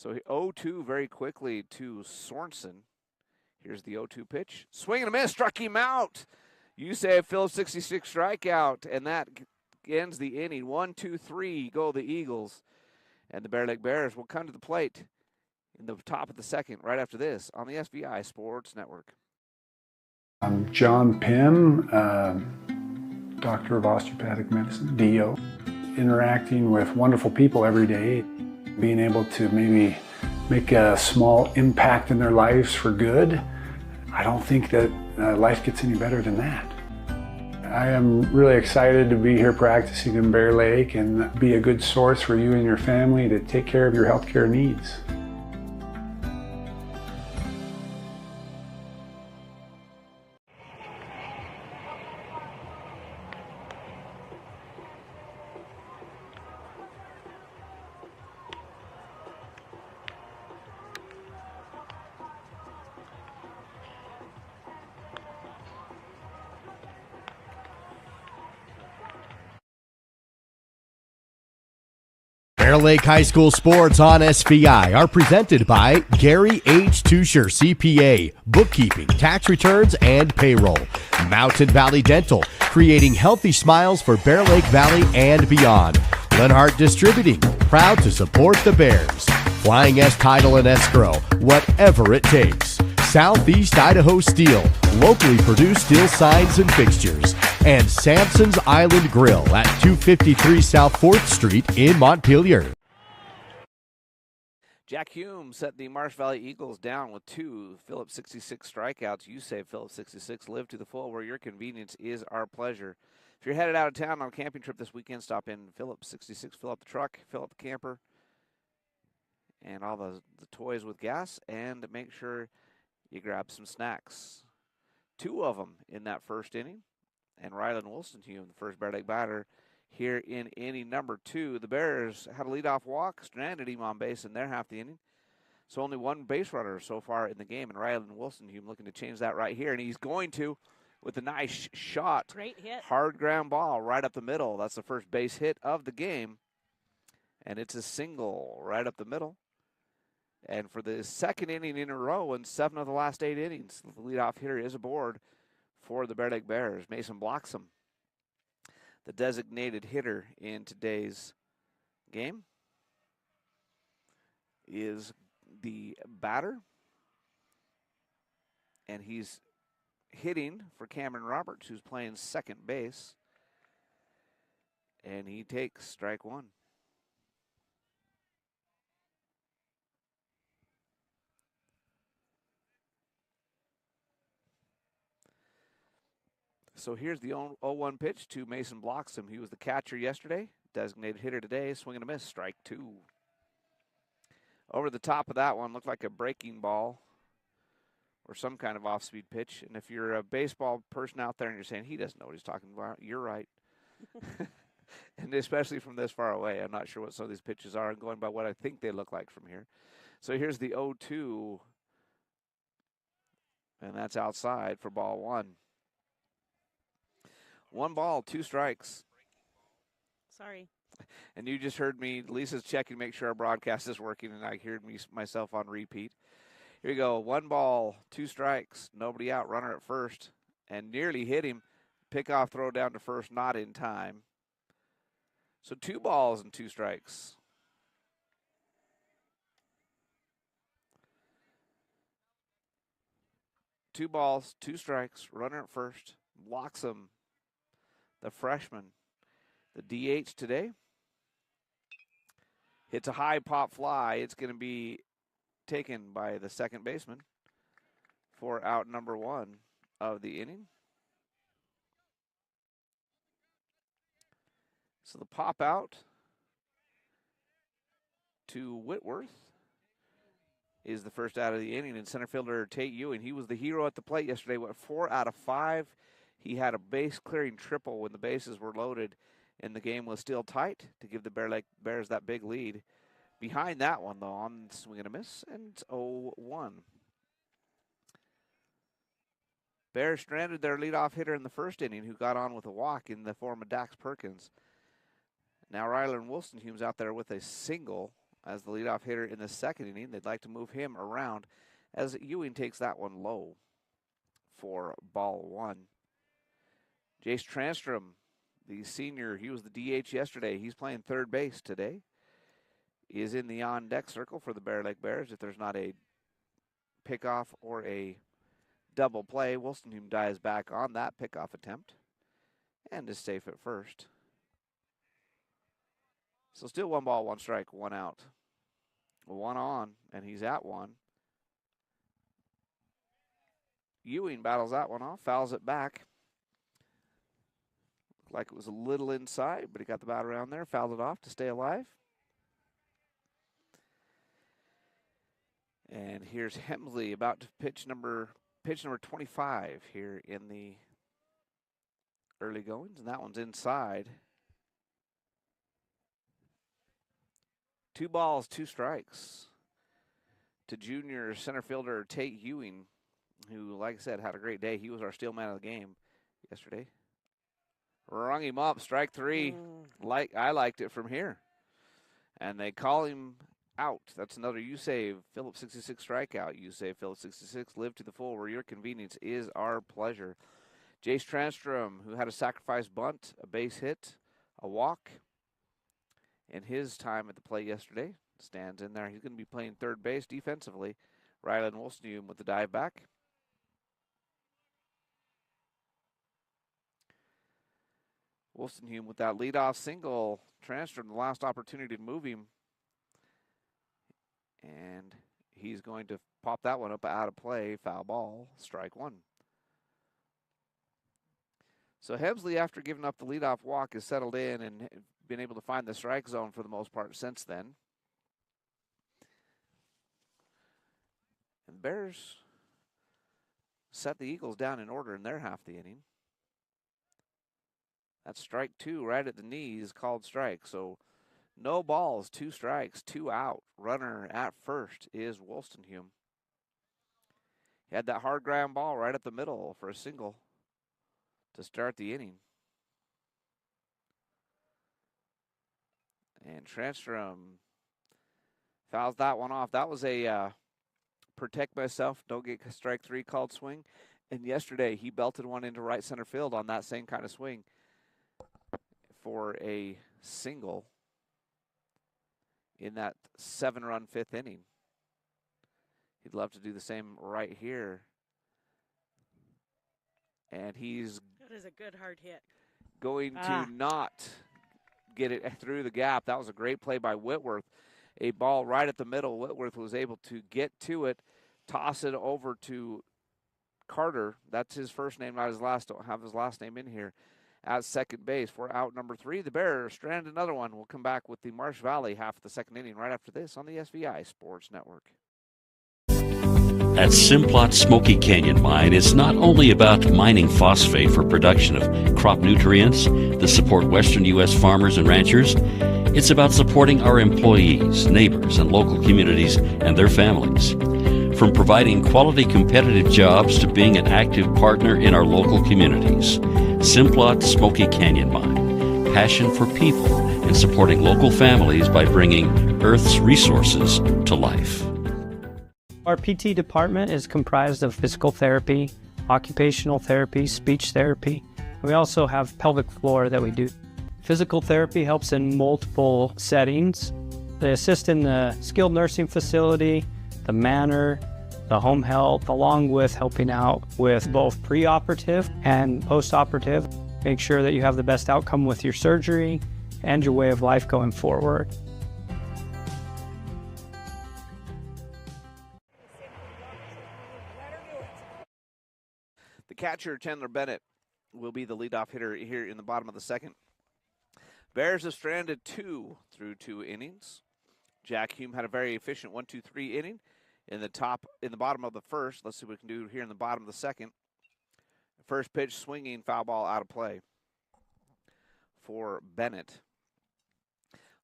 So 0-2 very quickly to Sorensen. Here's the 0-2 pitch. Swing and a miss, struck him out. You say Phillips 66 strikeout, and that ends the inning. 1-2-3 go the Eagles. And the Bear Lake Bears will come to the plate in the top of the second right after this on the SBI Sports Network. I'm John Pym, Doctor of Osteopathic Medicine, DO. Interacting with wonderful people every day, being able to maybe make a small impact in their lives for good. I don't think that life gets any better than that. I am really excited to be here practicing in Bear Lake and be a good source for you and your family to take care of your healthcare needs. Bear Lake High School sports on SBI are presented by Gary H. Tusher, CPA, bookkeeping, tax returns, and payroll. Mountain Valley Dental, creating healthy smiles for Bear Lake Valley and beyond. Lenhart Distributing, proud to support the Bears. Flying S Title and Escrow, whatever it takes. Southeast Idaho Steel, locally produced steel signs and fixtures. And Sampson's Island Grill at 253 South 4th Street in Montpelier. Jack Hume set the Marsh Valley Eagles down with 2 Phillips 66 strikeouts. You say Phillips 66, live to the full where your convenience is our pleasure. If you're headed out of town on a camping trip this weekend, stop in Phillips 66, fill up the truck, fill up the camper, and all the toys with gas, and make sure you grab some snacks. 2 of them in that first inning. And Rylan Wilson-Hume, the first Bear Lake batter, here in inning number 2. The Bears had a leadoff walk, stranded him on base in their half the inning. So only 1 base runner so far in the game, and Rylan Wilson-Hume looking to change that right here, and he's going to with a nice shot. Great hit. Hard ground ball right up the middle. That's the first base hit of the game, and it's a single right up the middle. And for the second inning in a row in 7 of the last 8 innings, the leadoff hitter is aboard for the Bear Lake Bears. Mason Bloxham, the designated hitter in today's game, is the batter. And he's hitting for Cameron Roberts, who's playing second base. And he takes strike 1. So here's the 0-1 pitch to Mason Bloxham. He was the catcher yesterday, designated hitter today, swing and a miss, strike 2. Over the top of that one, looked like a breaking ball or some kind of off-speed pitch. And if you're a baseball person out there and you're saying, he doesn't know what he's talking about, you're right. And especially from this far away, I'm not sure what some of these pitches are. I'm going by what I think they look like from here. So here's the 0-2, and that's outside for ball 1. 1 ball, 2 strikes. Sorry. And you just heard me, Lisa's checking to make sure our broadcast is working, and I heard myself on repeat. Here you go, 1 ball, 2 strikes, nobody out, runner at first, and nearly hit him. Pickoff throw down to first, not in time. So 2 balls and 2 strikes. Two balls, 2 strikes, runner at first, Bloxham, the freshman, the DH today. Hits a high pop fly. It's going to be taken by the second baseman for out number 1 of the inning. So the pop out to Whitworth is the first out of the inning, and center fielder Tate Ewing, he was the hero at the plate yesterday. Went 4 out of 5. He had a base-clearing triple when the bases were loaded, and the game was still tight to give the Bear Lake Bears that big lead. Behind that one, though, on swing and a miss, and it's 0-1. Bears stranded their leadoff hitter in the first inning, who got on with a walk in the form of Dax Perkins. Now Rylan Wilson-Hume's out there with a single as the leadoff hitter in the second inning. They'd like to move him around as Ewing takes that one low for ball one. Jace Transtrom, the senior, he was the DH yesterday. He's playing third base today. He is in the on-deck circle for the Bear Lake Bears. If there's not a pickoff or a double play, Wolstenholme dives back on that pickoff attempt and is safe at first. So still 1 ball, 1 strike, 1 out. 1 on, and he's at 1. Ewing battles that one off, fouls it back. Looked like it was a little inside, but he got the bat around there, fouled it off to stay alive. And here's Hemsley about to pitch number 25 here in the early goings, and that one's inside. 2 balls, 2 strikes to junior center fielder Tate Ewing, who, like I said, had a great day. He was our steal man of the game yesterday. Rung him up, strike 3. I liked it from here. And they call him out. That's another You Save Phillips 66 strikeout. You Save Phillips 66, live to the full where your convenience is our pleasure. Jace Transtrom, who had a sacrifice bunt, a base hit, a walk in his time at the plate yesterday, stands in there. He's going to be playing third base defensively. Rylan Wolstenholme with the dive back. Wolstenholme with that leadoff single. Transtrom, the last opportunity to move him. And he's going to pop that one up out of play. Foul ball, strike 1. So Hemsley, after giving up the leadoff walk, has settled in and been able to find the strike zone for the most part since then. And Bears set the Eagles down in order in their half of the inning. That's strike 2 right at the knees, called strike. So no balls, 2 strikes, 2 out. Runner at first is Wolstenholme. He had that hard ground ball right up the middle for a single to start the inning. And Transtrom fouls that one off. That was a protect myself, don't get strike 3 called swing. And yesterday he belted one into right center field on that same kind of swing for a single in that 7-run 5th inning. He'd love to do the same right here. And he's That is a good hard hit. going to not get it through the gap. That was a great play by Whitworth. A ball right at the middle. Whitworth was able to get to it, toss it over to Carter. That's his first name, not his last. Don't have his last name in here. At second base for out number 3. The Bears strand another one. We'll come back with the Marsh Valley half of the second inning right after this on the SVI Sports Network. At Simplot Smoky Canyon Mine, it's not only about mining phosphate for production of crop nutrients that support western U.S. farmers and ranchers. It's about supporting our employees, neighbors, and local communities and their families. From providing quality competitive jobs to being an active partner in our local communities. Simplot Smoky Canyon Mine. Passion for people and supporting local families by bringing Earth's resources to life. Our PT department is comprised of physical therapy, occupational therapy, speech therapy. We also have pelvic floor that we do. Physical therapy helps in multiple settings. They assist in the skilled nursing facility, the manor, the home health, along with helping out with both preoperative and postoperative. Make sure that you have the best outcome with your surgery and your way of life going forward. The catcher, Chandler Bennett, will be the leadoff hitter here in the bottom of the second. Bears have stranded 2 through 2 innings. Jack Hume had a very efficient 1-2-3 inning. In the bottom of the first, let's see what we can do here in the bottom of the second. First pitch swinging, foul ball out of play for Bennett.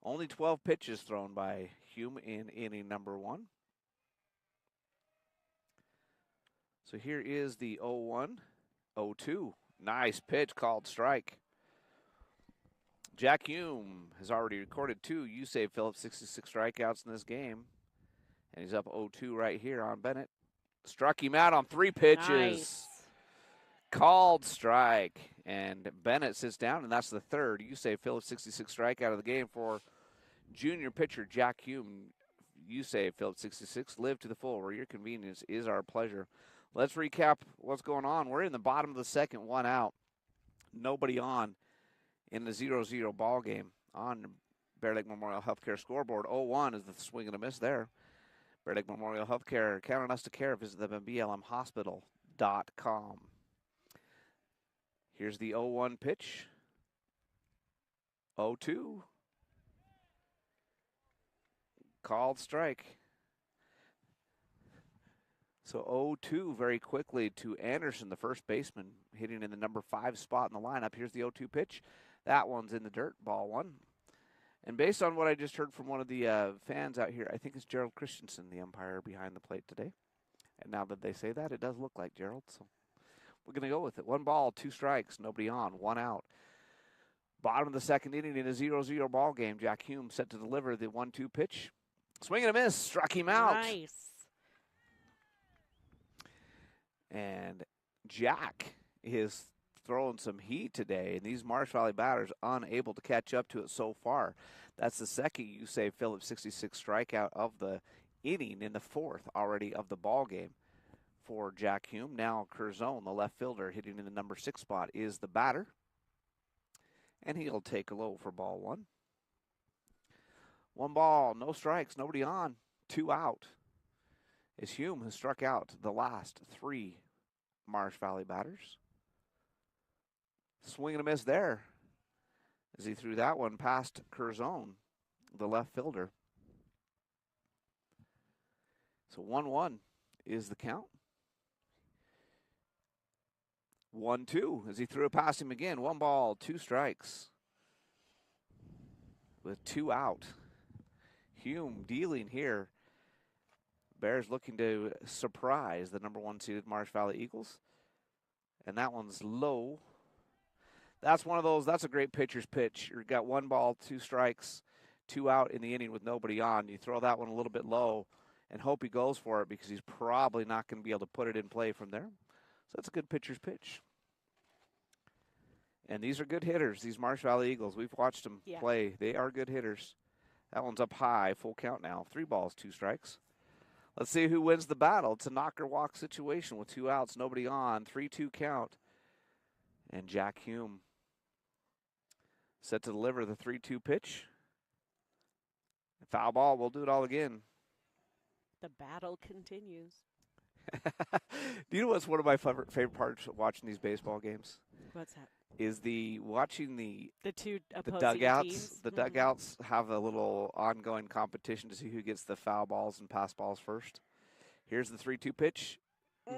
Only 12 pitches thrown by Hume in inning number 1. So here is the 0-1, 0-2. Nice pitch called strike. Jack Hume has already recorded 2 USAVE Phillips 66 strikeouts in this game. And he's up 0-2 right here on Bennett. Struck him out on 3 pitches. Nice. Called strike. And Bennett sits down, and that's the 3rd USAVE Phillips 66 strikeout of the game for junior pitcher Jack Hume. USAVE Phillips 66. Live to the full, where your convenience is our pleasure. Let's recap what's going on. We're in the bottom of the second, 1 out. Nobody on in the 0-0 ball game on Bear Lake Memorial Healthcare scoreboard. 0-1 is the swing and a miss there. Bear Lake Memorial Healthcare, count on us to care. Visit them at blmhospital.com. Here's the 0-1 pitch. 0-2. Called strike. So 0-2 very quickly to Anderson, the first baseman, hitting in the number 5 spot in the lineup. Here's the 0-2 pitch. That one's in the dirt, ball 1. And based on what I just heard from one of the fans out here, I think it's Gerald Christensen, the umpire behind the plate today. And now that they say that, it does look like Gerald. So we're going to go with it. 1 ball, 2 strikes, nobody on, 1 out. Bottom of the second inning in a 0-0 ball game. Jack Hume set to deliver the 1-2 pitch. Swing and a miss, struck him out. Nice. And Jack is throwing some heat today, and these Marsh Valley batters unable to catch up to it so far. That's the second USAVE Phillips 66 strikeout of the inning in the 4th already of the ball game for Jack Hume. Now Curzon, the left fielder, hitting in the number 6 spot, is the batter. And he'll take a low for ball 1. 1 ball, no strikes, nobody on, 2 out. As Hume has struck out the last 3 Marsh Valley batters. Swing and a miss there as he threw that one past Curzon, the left fielder. So 1-1 is the count. 1-2 as he threw it past him again. 1 ball, 2 strikes with 2 out. Hume dealing here. Bears looking to surprise the number 1 seeded Marsh Valley Eagles. And that one's low. That's one of those, that's a great pitcher's pitch. You've got 1 ball, 2 strikes, 2 out in the inning with nobody on. You throw that one a little bit low and hope he goes for it because he's probably not going to be able to put it in play from there. So that's a good pitcher's pitch. And these are good hitters, these Marsh Valley Eagles. We've watched them play. They are good hitters. That one's up high, full count now. 3 balls, 2 strikes. Let's see who wins the battle. It's a knock-or-walk situation with 2 outs, nobody on, 3-2 count. And Jack Hume set to deliver the 3-2 pitch. Foul ball, we'll do it all again. The battle continues. Do you know what's one of my favorite parts of watching these baseball games? What's that? Is watching the 2 opposing dugouts. teams. The dugouts have a little ongoing competition to see who gets the foul balls and pass balls first. Here's the 3-2 pitch.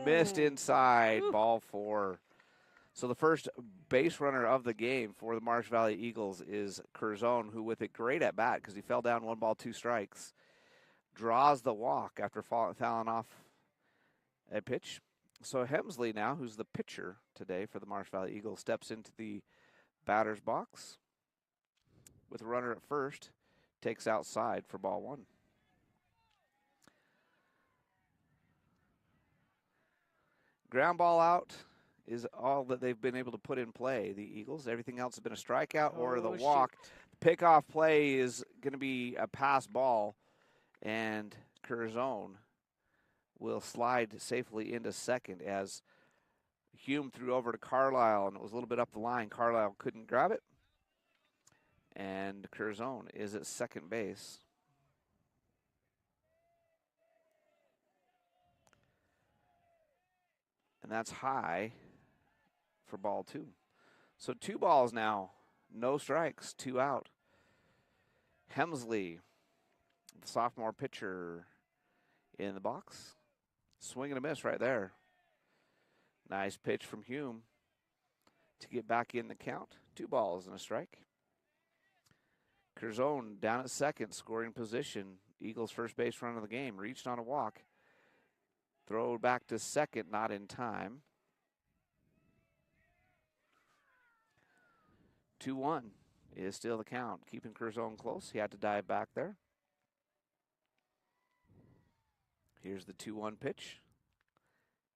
Missed inside, ball 4. So the first base runner of the game for the Marsh Valley Eagles is Curzon, who with a great at bat because he fell down 1 ball, 2 strikes, draws the walk after fouling off a pitch. So Hemsley now, who's the pitcher today for the Marsh Valley Eagles, steps into the batter's box with a runner at first, takes outside for ball 1. Ground ball out is all that they've been able to put in play, the Eagles. Everything else has been a strikeout or the walk. The pickoff play is going to be a pass ball, and Curzon will slide safely into second as Hume threw over to Carlisle, and it was a little bit up the line. Carlisle couldn't grab it, and Curzon is at second base. And that's high for ball 2. So 2 balls now, no strikes, 2 out. Hemsley, the sophomore pitcher, in the box. Swing and a miss right there. Nice pitch from Hume to get back in the count. 2 balls and a strike. Curzon down at second, scoring position. Eagles' first base run of the game. Reached on a walk. Throw back to second, not in time. 2-1. is still the count. Keeping Curzon close. He had to dive back there. Here's the 2-1 pitch.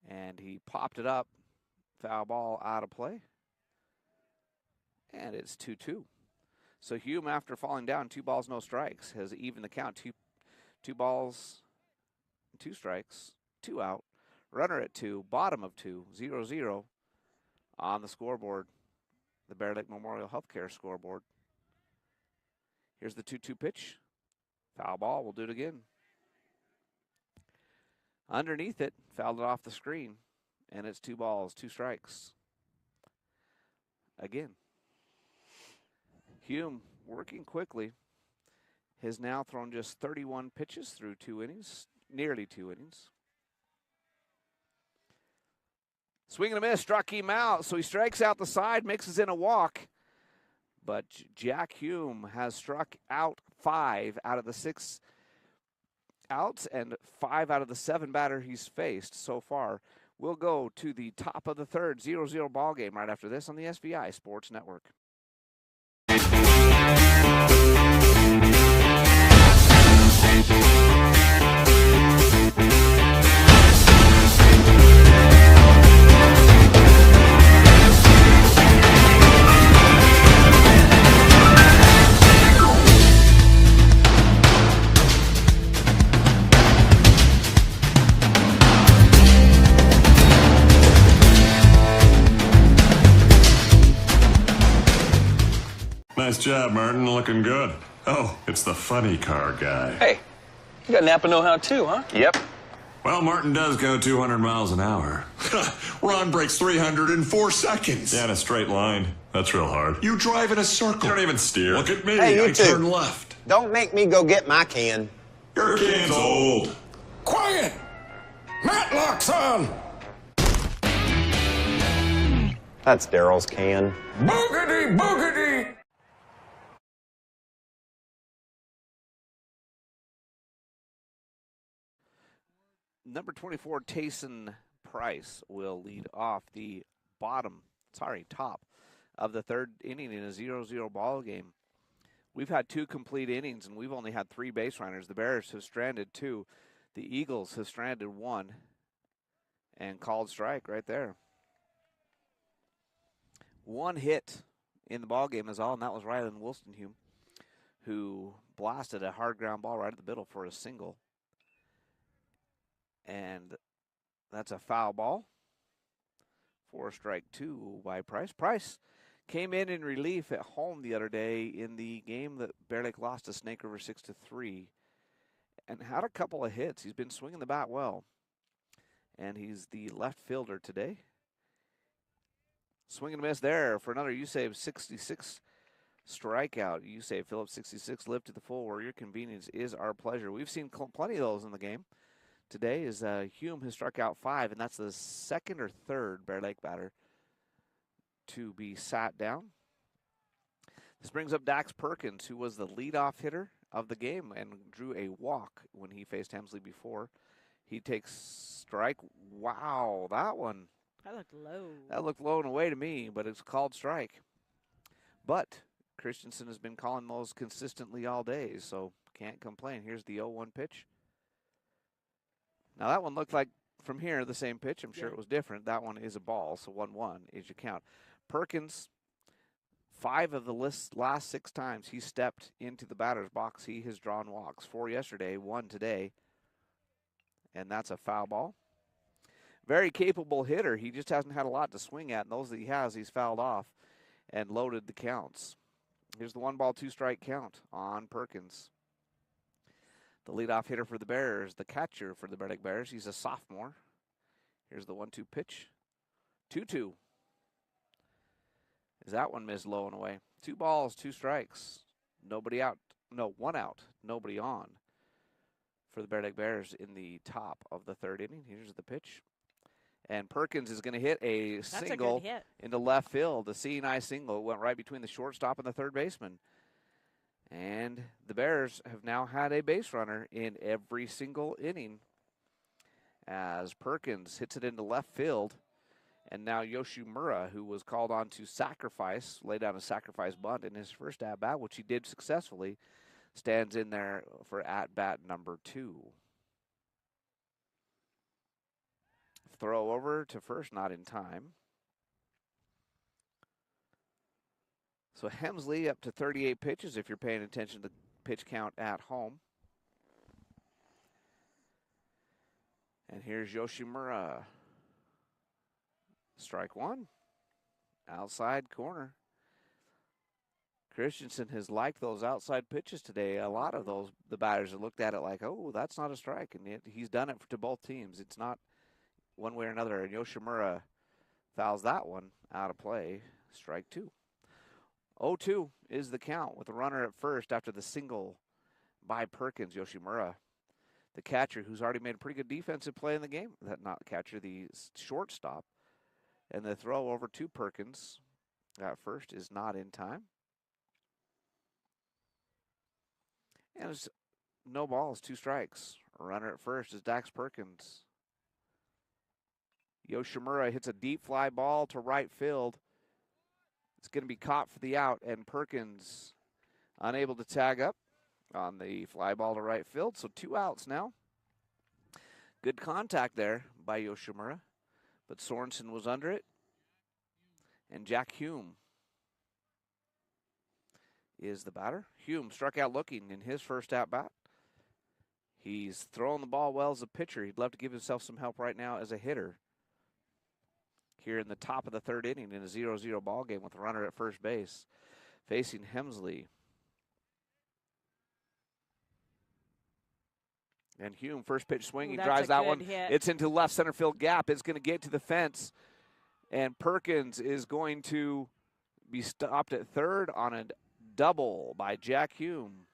And he popped it up. Foul ball out of play. And it's 2-2. So Hume, after falling down, 2 balls, no strikes, has evened the count. Two balls, 2 strikes, 2 out. Runner at 2, bottom of 2, 0-0 on the scoreboard, the Bear Lake Memorial Healthcare scoreboard. Here's the 2-2 pitch. Foul ball, we'll do it again. Underneath it, fouled it off the screen, and it's 2 balls, 2 strikes. Again. Hume, working quickly, has now thrown just 31 pitches through 2 innings, nearly 2 innings. Swing and a miss, struck him out, so he strikes out the side, mixes in a walk. But Jack Hume has struck out 5 out of the 6 outs and 5 out of the 7 batter he's faced so far. We'll go to the top of the third, 0-0 ball game right after this on the SVI Sports Network. Nice job, Martin. Looking good. Oh, it's the funny car guy. Hey, you got Napa know-how too, huh? Yep. Well, Martin does go 200 miles an hour. Ron breaks 300 in 4 seconds. Yeah, in a straight line. That's real hard. You drive in a circle. You don't even steer. Look at me. Hey, you I two. turn left. Don't make me go get my can. Your can's old. Quiet! Matlock's on! That's Daryl's can. Boogity, boogity! Number 24, Tayson Price will lead off the top of the third inning in a 0-0 ball game. We've had 2 complete innings, and we've only had 3 base runners. The Bears have stranded 2. The Eagles have stranded 1 and called strike right there. 1 hit in the ball game is all, and that was Rylan Wilstonhume, who blasted a hard ground ball right at the middle for a single. And that's a foul ball for strike 2 by Price. Price came in relief at home the other day in the game that Bear Lake lost to Snake River 6-3 and had a couple of hits. He's been swinging the bat well, and he's the left fielder today. Swing and a miss there for another USAVE 66 strikeout. USAVE Phillips 66, live to the full where your convenience is our pleasure. We've seen plenty of those in the game. Today is Hume has struck out 5, and that's the second or third Bear Lake batter to be sat down. This brings up Dax Perkins, who was the leadoff hitter of the game and drew a walk when he faced Hemsley before. He takes strike. Wow, that one. That looked low. That looked low and away to me, but it's called strike. But Christensen has been calling those consistently all day, so can't complain. Here's the 0-1 pitch. Now, that one looked like, from here, the same pitch. I'm sure it was different. That one is a ball, so 1-1 is your count. Perkins, 5 of the last 6 times he stepped into the batter's box, he has drawn walks. 4 yesterday, 1 today, and that's a foul ball. Very capable hitter. He just hasn't had a lot to swing at, and those that he has, he's fouled off and loaded the counts. Here's the 1-ball, 2-strike count on Perkins. The leadoff hitter for the Bears, the catcher for the Bear Lake Bears. He's a sophomore. Here's the 1-2 pitch. 2-2. Is that one missed low and away? 2 balls, 2 strikes. Nobody out. No, 1 out. Nobody on for the Bear Lake Bears in the top of the third inning. Here's the pitch. And Perkins is going to hit a single into left field. The C&I single went right between the shortstop and the third baseman. And the Bears have now had a base runner in every single inning as Perkins hits it into left field. And now Yoshimura, who was called on to sacrifice, lay down a sacrifice bunt in his first at-bat, which he did successfully, stands in there for at-bat number 2. Throw over to first, not in time. So Hemsley up to 38 pitches if you're paying attention to the pitch count at home. And here's Yoshimura. Strike 1. Outside corner. Christensen has liked those outside pitches today. A lot of those, the batters have looked at it like, oh, that's not a strike. And yet he's done it to both teams. It's not one way or another. And Yoshimura fouls that one out of play. Strike 2. 0-2 is the count with a runner at first after the single by Perkins. Yoshimura, the catcher, who's already made a pretty good defensive play in the game. Not the catcher, the shortstop. And the throw over to Perkins at first is not in time. And it's no balls, 2 strikes. Runner at first is Dax Perkins. Yoshimura hits a deep fly ball to right field. It's going to be caught for the out, and Perkins unable to tag up on the fly ball to right field. So 2 outs now. Good contact there by Yoshimura, but Sorensen was under it. And Jack Hume is the batter. Hume struck out looking in his first at-bat. He's throwing the ball well as a pitcher. He'd love to give himself some help right now as a hitter. Here in the top of the 3rd inning in a 0-0 ball game with a runner at first base, facing Hemsley. And Hume, first pitch swing, he drives that one. Hit. It's into left center field gap. It's going to get to the fence, and Perkins is going to be stopped at third on a double by Jack Hume.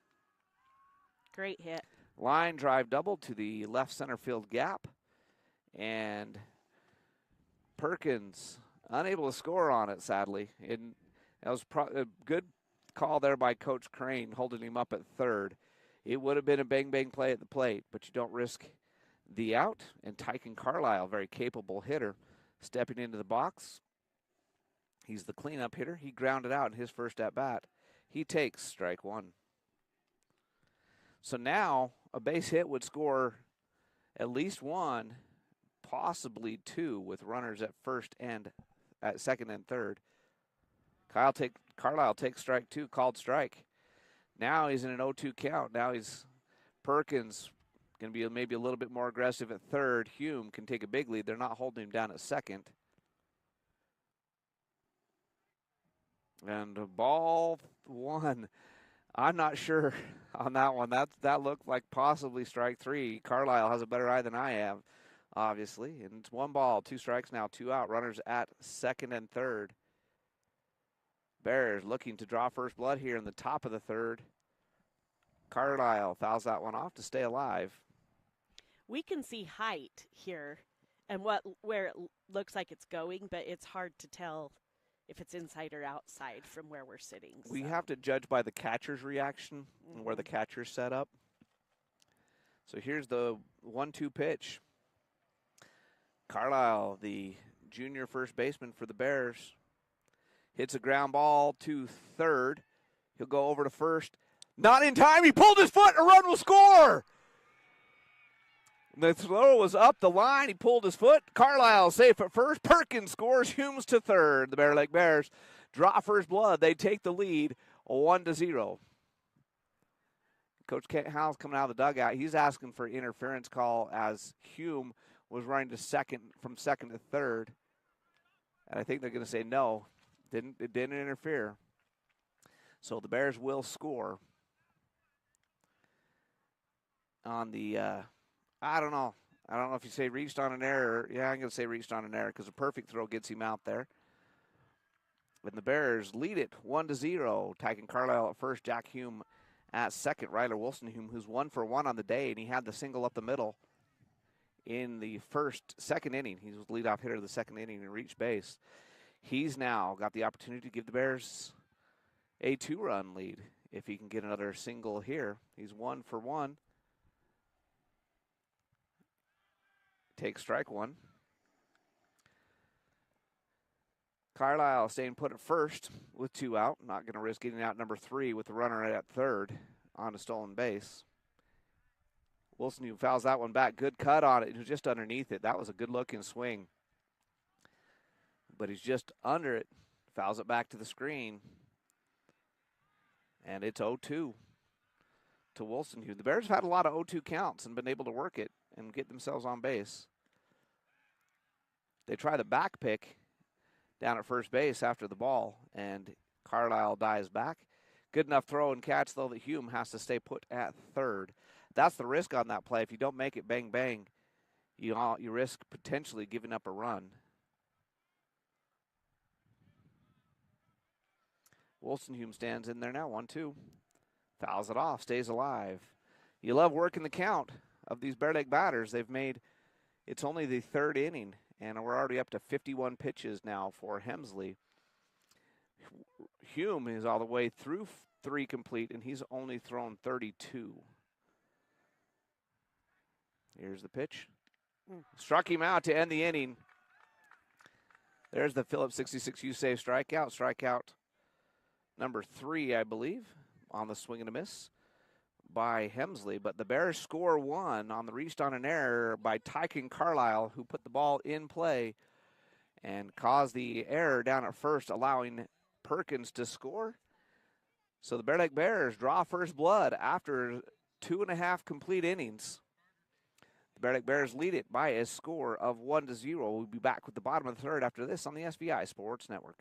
Great hit. Line drive double to the left center field gap, and Perkins unable to score on it, sadly. And that was a good call there by Coach Crane, holding him up at third. It would have been a bang-bang play at the plate, but you don't risk the out. And Tyken Carlisle, very capable hitter, stepping into the box. He's the cleanup hitter. He grounded out in his first at-bat. He takes strike 1. So now a base hit would score at least 1, possibly 2, with runners at first and at second and third. Carlisle takes strike 2, called strike. Now he's in an 0-2 count. Now he's Perkins going to be maybe a little bit more aggressive at third. Hume can take a big lead. They're not holding him down at second. And ball 1. I'm not sure on that one. That looked like possibly strike 3. Carlisle has a better eye than I have, obviously. And it's 1 ball, 2 strikes now, 2 out. Runners at second and third. Bears looking to draw first blood here in the top of the 3rd. Carlisle fouls that one off to stay alive. We can see height here and where it looks like it's going, but it's hard to tell if it's inside or outside from where we're sitting. We have to judge by the catcher's reaction and where the catcher's set up. So here's the 1-2 pitch. Carlisle, the junior first baseman for the Bears, hits a ground ball to third. He'll go over to first. Not in time. He pulled his foot. A run will score. The throw was up the line. He pulled his foot. Carlisle safe at first. Perkins scores. Humes to third. The Bear Lake Bears draw first blood. They take the lead 1-0. Coach Kent Howell's coming out of the dugout. He's asking for interference call as Hume was running to second from second to third. And I think they're going to say no. It didn't interfere. So the Bears will score on the, I don't know. I don't know if you say reached on an error. Yeah, I'm going to say reached on an error because a perfect throw gets him out there. And the Bears lead it 1-0. Tyken Carlisle at first, Jack Hume at second. Ryler Wilson-Hume, who's 1 for 1 on the day, and he had the single up the middle in the second inning. He was the leadoff hitter of the second inning and reached base. He's now got the opportunity to give the Bears a 2-run lead if he can get another single here. He's 1 for 1. Takes strike 1. Carlisle staying put at first with 2 out. Not going to risk getting out number 3 with the runner at third on a stolen base. Wilson, who fouls that one back. Good cut on it. He was just underneath it. That was a good-looking swing. But he's just under it. Fouls it back to the screen. And it's 0-2 to Wilson. The Bears have had a lot of 0-2 counts and been able to work it and get themselves on base. They try the back pick down at first base after the ball, and Carlisle dives back. Good enough throw and catch, though, that Hume has to stay put at third. That's the risk on that play. If you don't make it bang, bang, you risk potentially giving up a run. Wilson Hume stands in there now, 1-2. Fouls it off, stays alive. You love working the count of these Bear Lake batters. They've made, it's only the third inning, and we're already up to 51 pitches now for Hemsley. Hume is all the way through 3 complete, and he's only thrown 32. Here's the pitch. Struck him out to end the inning. There's the Phillips 66 U-Save strikeout. Strikeout number 3, I believe, on the swing and a miss by Hemsley. But the Bears score 1 on the reached on an error by Tyken Carlisle, who put the ball in play and caused the error down at first, allowing Perkins to score. So the Bear Lake Bears draw first blood after 2.5 complete innings. The Bear Lake Bears lead it by a score of 1-0. We'll be back with the bottom of the third after this on the SVI Sports Network.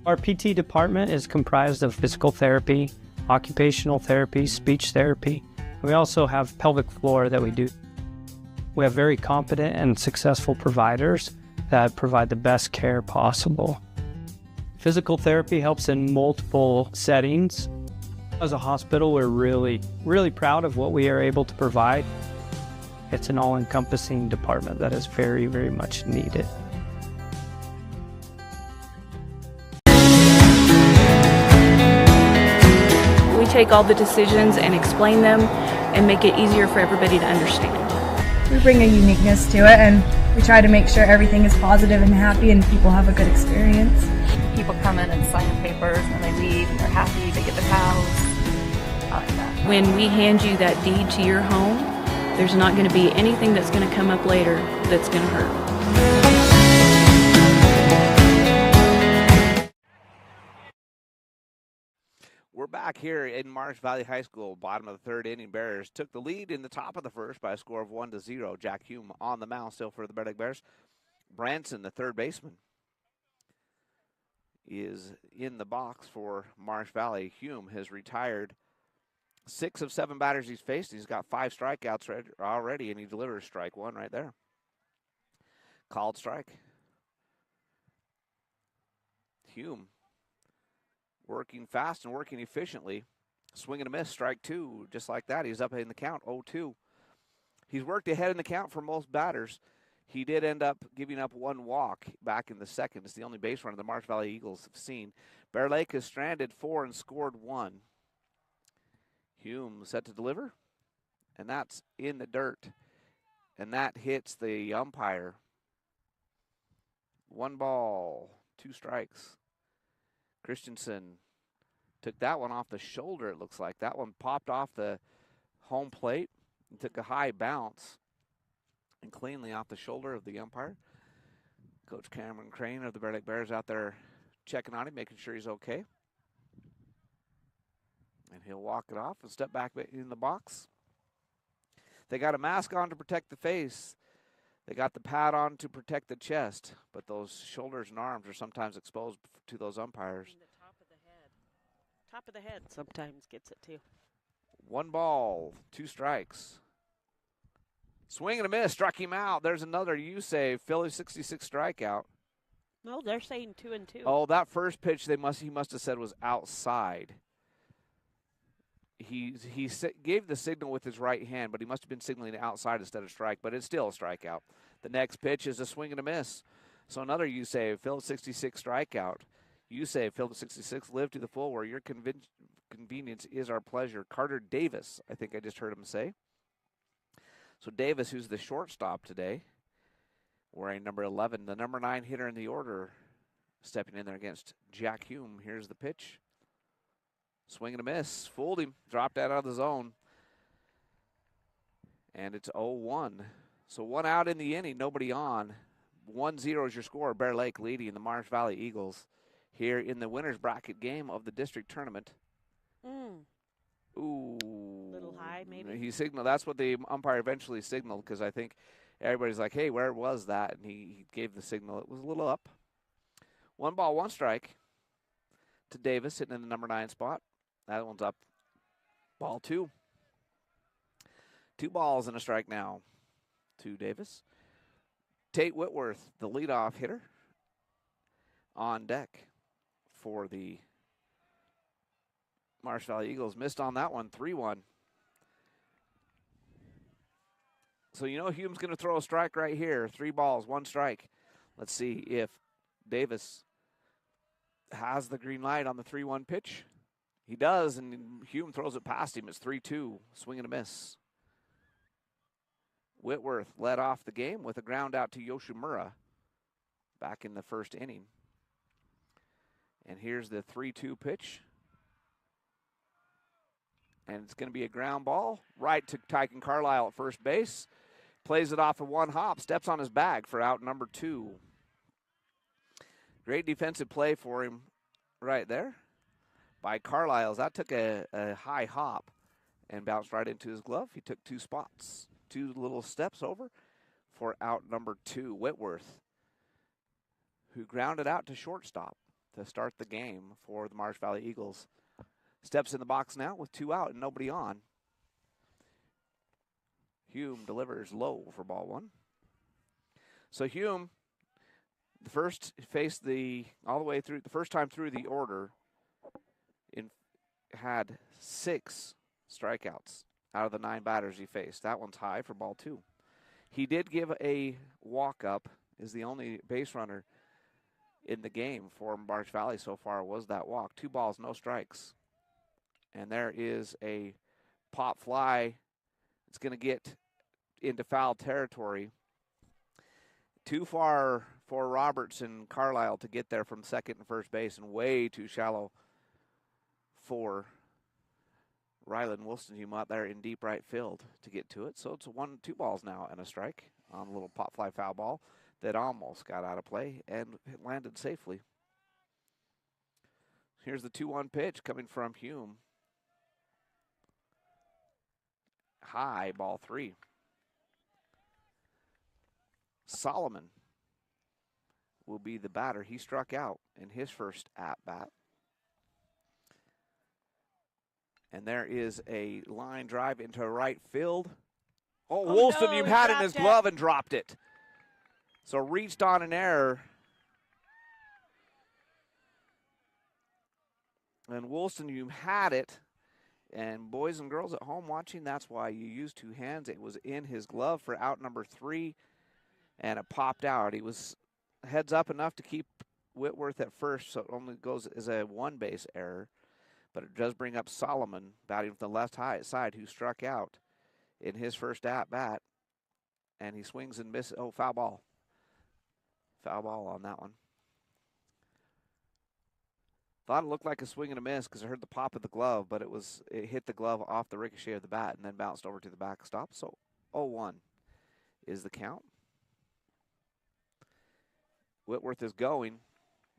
Our PT department is comprised of physical therapy, occupational therapy, speech therapy. We also have pelvic floor that we do. We have very competent and successful providers that provide the best care possible. Physical therapy helps in multiple settings. As a hospital, we're really proud of what we are able to provide. It's an all-encompassing department that is very, very much needed. We take all the decisions and explain them and make it easier for everybody to understand. We bring a uniqueness to it, and we try to make sure everything is positive and happy and people have a good experience. People come in and sign papers and they leave and they're happy, they get the house. I like that. When we hand you that deed to your home, there's not going to be anything that's going to come up later that's going to hurt. We're back here in Marsh Valley High School. Bottom of the third inning, Bears took the lead in the top of the first by a score of 1-0. Jack Hume on the mound still for the Bear Lake Bears. Branson, the third baseman, is in the box for Marsh Valley. Hume has retired 6 of 7 batters he's faced. He's got 5 strikeouts already, and he delivers strike 1 right there. Called strike. Hume working fast and working efficiently. Swing and a miss, strike 2. Just like that, he's up in the count, 0-2. He's worked ahead in the count for most batters. He did end up giving up 1 walk back in the second. It's the only base runner the Marsh Valley Eagles have seen. Bear Lake has stranded 4 and scored 1. Hume set to deliver, and that's in the dirt, and that hits the umpire. 1 ball, 2 strikes. Christensen took that one off the shoulder, it looks like. That one popped off the home plate and took a high bounce and cleanly off the shoulder of the umpire. Coach Cameron Crane of the Bear Lake Bears out there checking on him, making sure he's okay. And he'll walk it off and step back in the box. They got a mask on to protect the face. They got the pad on to protect the chest. But those shoulders and arms are sometimes exposed to those umpires. And the top of the head. Top of the head sometimes gets it too. 1 ball, 2 strikes. Swing and a miss, struck him out. There's another U-Save, Philly 66 strikeout. No, they're saying 2-2. Oh, that first pitch he must have said was outside. He gave the signal with his right hand, but he must have been signaling outside instead of strike, but it's still a strikeout. The next pitch is a swing and a miss. So another U-Save, Phillips 66 strikeout. U-Save, Phillips 66, live to the full where your convenience is our pleasure. Carter Davis, I think I just heard him say. So Davis, who's the shortstop today, wearing number 11, the number 9 hitter in the order stepping in there against Jack Hume. Here's the pitch. Swing and a miss. Fooled him. Dropped that out of the zone. And it's 0-1. So 1 out in the inning, nobody on. 1-0 is your score. Bear Lake leading the Marsh Valley Eagles here in the winner's bracket game of the district tournament. Ooh. Little high, maybe? He signaled. That's what the umpire eventually signaled, because I think everybody's like, hey, where was that? And he gave the signal. It was a little up. 1 ball, 1 strike to Davis, sitting in the number 9 spot. That one's up. Ball 2. 2 balls and a strike now to Davis. Tate Whitworth, the leadoff hitter, on deck for the Marsh Valley Eagles. Missed on that one, 3-1. So you know Hume's going to throw a strike right here. 3 balls, 1 strike. Let's see if Davis has the green light on the 3-1 pitch. He does, and Hume throws it past him. It's 3-2, swing and a miss. Whitworth led off the game with a ground out to Yoshimura back in the first inning. And here's the 3-2 pitch. And it's going to be a ground ball right to Tyken Carlisle at first base. Plays it off of 1 hop, steps on his bag for out number 2. Great defensive play for him right there by Carlisle. That took a high hop and bounced right into his glove. He took 2 spots, 2 little steps over for out number 2. Whitworth, who grounded out to shortstop to start the game for the Marsh Valley Eagles, steps in the box now with 2 out and nobody on. Hume delivers low for ball 1. So Hume, the first faced all the way through the first time through the order, had 6 strikeouts out of the 9 batters he faced. That one's high for ball 2. He did give a walk up. Is the only base runner in the game for Marsh Valley so far was that walk. 2 balls, no strikes. And there is a pop fly. It's going to get into foul territory. Too far for Roberts and Carlisle to get there from second and first base, and way too shallow for Ryland Wilsonhume out there in deep right field to get to it. So it's 2 balls now and a strike on a little pop fly foul ball that almost got out of play and it landed safely. Here's the 2-1 pitch coming from Hume. High, ball 3. Solomon will be the batter. He struck out in his first at-bat. And there is a line drive into right field. Oh, Wilsonhume had it in his glove and dropped it. So reached on an error. And Wilsonhume had it. And boys and girls at home watching, that's why you use 2 hands. It was in his glove for out number 3, and it popped out. He was heads up enough to keep Whitworth at first, so it only goes as a 1-base error. But it does bring up Solomon, batting with the left side, who struck out in his first at-bat. And he swings and misses. Oh, foul ball. Foul ball on that one. Thought it looked like a swing and a miss because I heard the pop of the glove, but it hit the glove off the ricochet of the bat and then bounced over to the backstop. So 0-1 is the count. Whitworth is going,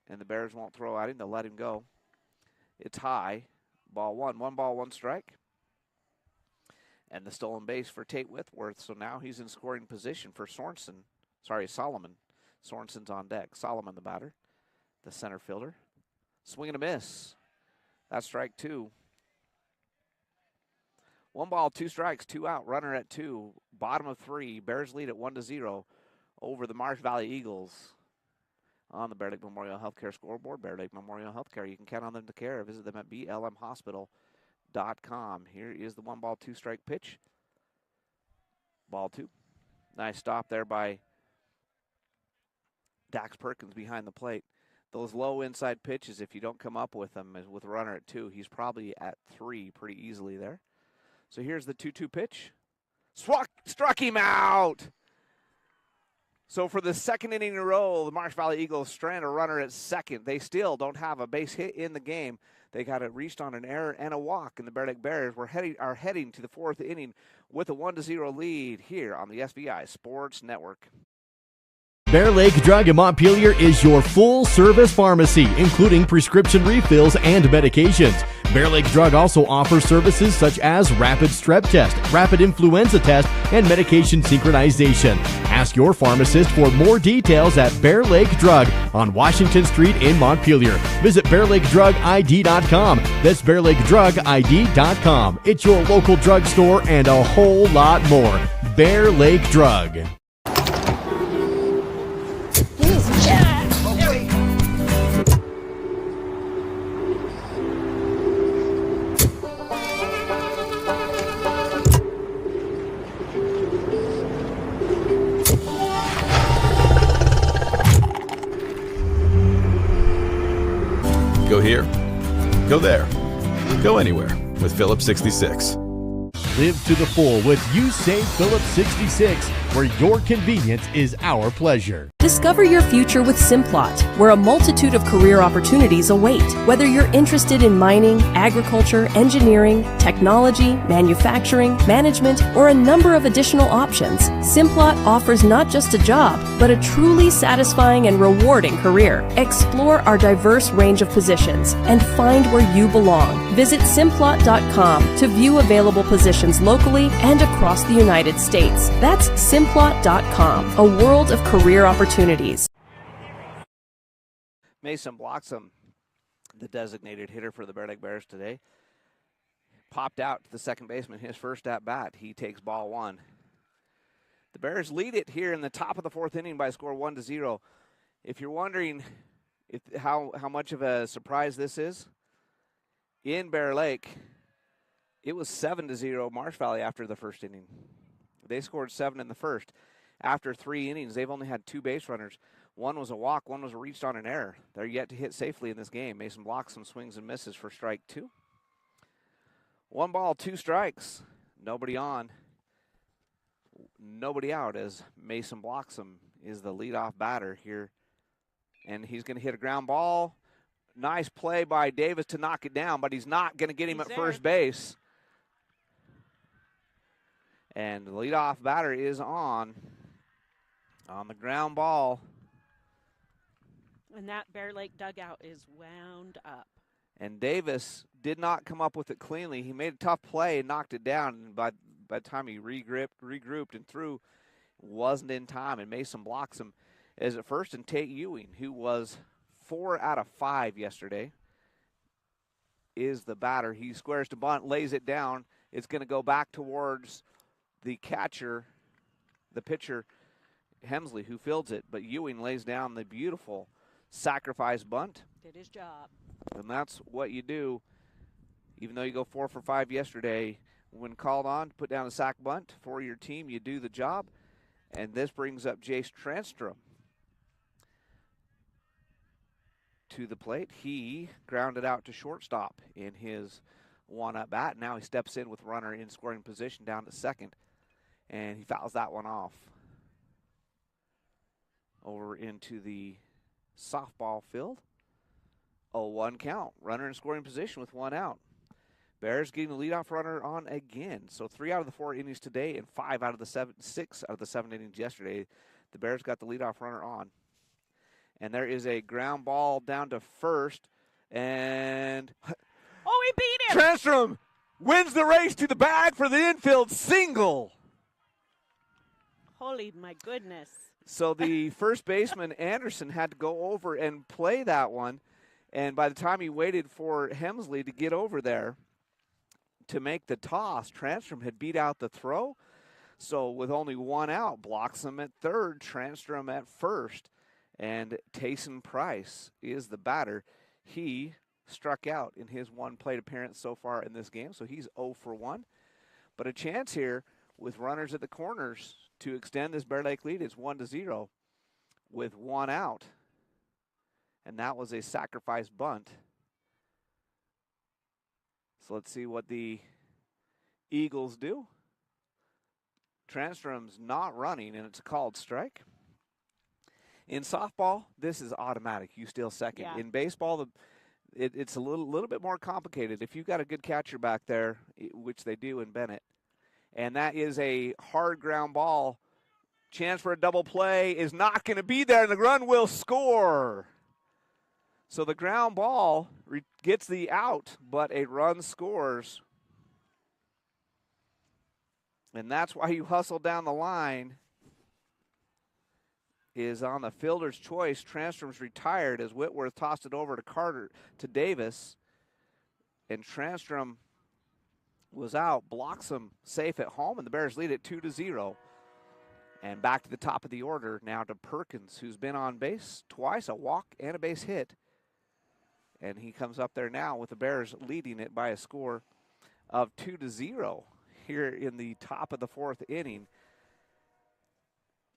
and the Bears won't throw at him. They'll let him go. It's high. Ball 1. 1 ball, 1 strike. And the stolen base for Tate Whitworth. So now he's in scoring position for Solomon. Sorensen's on deck. Solomon the batter, the center fielder. Swing and a miss. That's strike 2. 1 ball, 2 strikes, 2 out. Runner at 2. Bottom of 3. Bears lead at 1-0 over the Marsh Valley Eagles on the Bear Lake Memorial Healthcare scoreboard. Bear Lake Memorial Healthcare. You can count on them to care. Visit them at blmhospital.com. Here is the 1 ball, 2 strike pitch. Ball 2. Nice stop there by Dax Perkins behind the plate. Those low inside pitches, if you don't come up with them with a runner at 2, he's probably at 3 pretty easily there. So here's the 2-2 pitch. Struck him out. So for the second inning in a row, the Marsh Valley Eagles strand a runner at second. They still don't have a base hit in the game. They got it reached on an error and a walk, and the Bear Lake Bears are heading to the fourth inning with a 1-0 lead here on the SVI Sports Network. Bear Lake Drug in Montpelier is your full-service pharmacy, including prescription refills and medications. Bear Lake Drug also offers services such as rapid strep test, rapid influenza test, and medication synchronization. Ask your pharmacist for more details at Bear Lake Drug on Washington Street in Montpelier. Visit BearLakeDrugID.com. That's BearLakeDrugID.com. It's your local drugstore and a whole lot more. Bear Lake Drug. Go here, go there, go anywhere with Phillips 66. Live to the full with You Save Phillips 66, where your convenience is our pleasure. Discover your future with Simplot, where a multitude of career opportunities await. Whether you're interested in mining, agriculture, engineering, technology, manufacturing, management, or a number of additional options, Simplot offers not just a job, but a truly satisfying and rewarding career. Explore our diverse range of positions and find where you belong. Visit Simplot.com to view available positions locally and across the United States. That's Simplot.com, a world of career opportunities. Mason Bloxham, the designated hitter for the Bear Lake Bears today, popped out to the second baseman his first at bat. He takes ball one. The Bears lead it here in the top of the fourth inning by a score 1-0. If you're wondering how much of a surprise this is, in Bear Lake, it was 7-0 Marsh Valley after the first inning. They scored 7 in the first. After 3 innings, they've only had 2 base runners. One was a walk, one was reached on an error. They're yet to hit safely in this game. Mason Bloxham swings and misses for strike 2. 1 ball, 2 strikes. Nobody on. Nobody out as Mason Bloxham is the leadoff batter here. And he's going to hit a ground ball. Nice play by Davis to knock it down, but he's not going to get him at first base. And the leadoff batter is on the ground ball. And that Bear Lake dugout is wound up. And Davis did not come up with it cleanly. He made a tough play and knocked it down. And by the time he regrouped and threw, wasn't in time. And Mason Bloxham is at first, and Tate Ewing, who was 4 out of 5 yesterday, is the batter. He squares to bunt, lays it down. It's going to go back towards the catcher, the pitcher, Hemsley, who fields it. But Ewing lays down the beautiful sacrifice bunt. Did his job. And that's what you do. Even though you go 4 for 5 yesterday, when called on to put down a sac bunt for your team, you do the job. And this brings up Jace Transtrom to the plate. He grounded out to shortstop in his one at bat. Now he steps in with runner in scoring position down to second, and he fouls that one off. Over into the softball field. 0-1 count. Runner in scoring position with 1 out. Bears getting the leadoff runner on again. So 3 out of the 4 innings today and 6 out of the 7 innings yesterday. The Bears got the leadoff runner on. And there is a ground ball down to first. And oh, he beat him! Transtrom wins the race to the bag for the infield single. Holy my goodness. So the first baseman, Anderson, had to go over and play that one. And by the time he waited for Hemsley to get over there to make the toss, Transtrom had beat out the throw. So with only 1 out, Bloxham at third, Transtrom at first. And Tayson Price is the batter. He struck out in his 1 plate appearance so far in this game, so he's 0 for 1. But a chance here with runners at the corners to extend this Bear Lake lead. It's 1-0 with 1 out. And that was a sacrifice bunt. So let's see what the Eagles do. Transtrom's not running, and it's a called strike. In softball, this is automatic. You steal second. Yeah. In baseball, it's a little bit more complicated. If you've got a good catcher back there, which they do in Bennett, and that is a hard ground ball, chance for a double play is not going to be there, and the run will score. So the ground ball gets the out, but a run scores. And that's why you hustle down the line is on the fielder's choice. Transtrom's retired as Whitworth tossed it over to Davis. And Transtrom was out, blocks him safe at home, and the Bears lead it 2-0. And back to the top of the order now to Perkins, who's been on base twice, a walk and a base hit. And he comes up there now with the Bears leading it by a score of 2-0 here in the top of the fourth inning.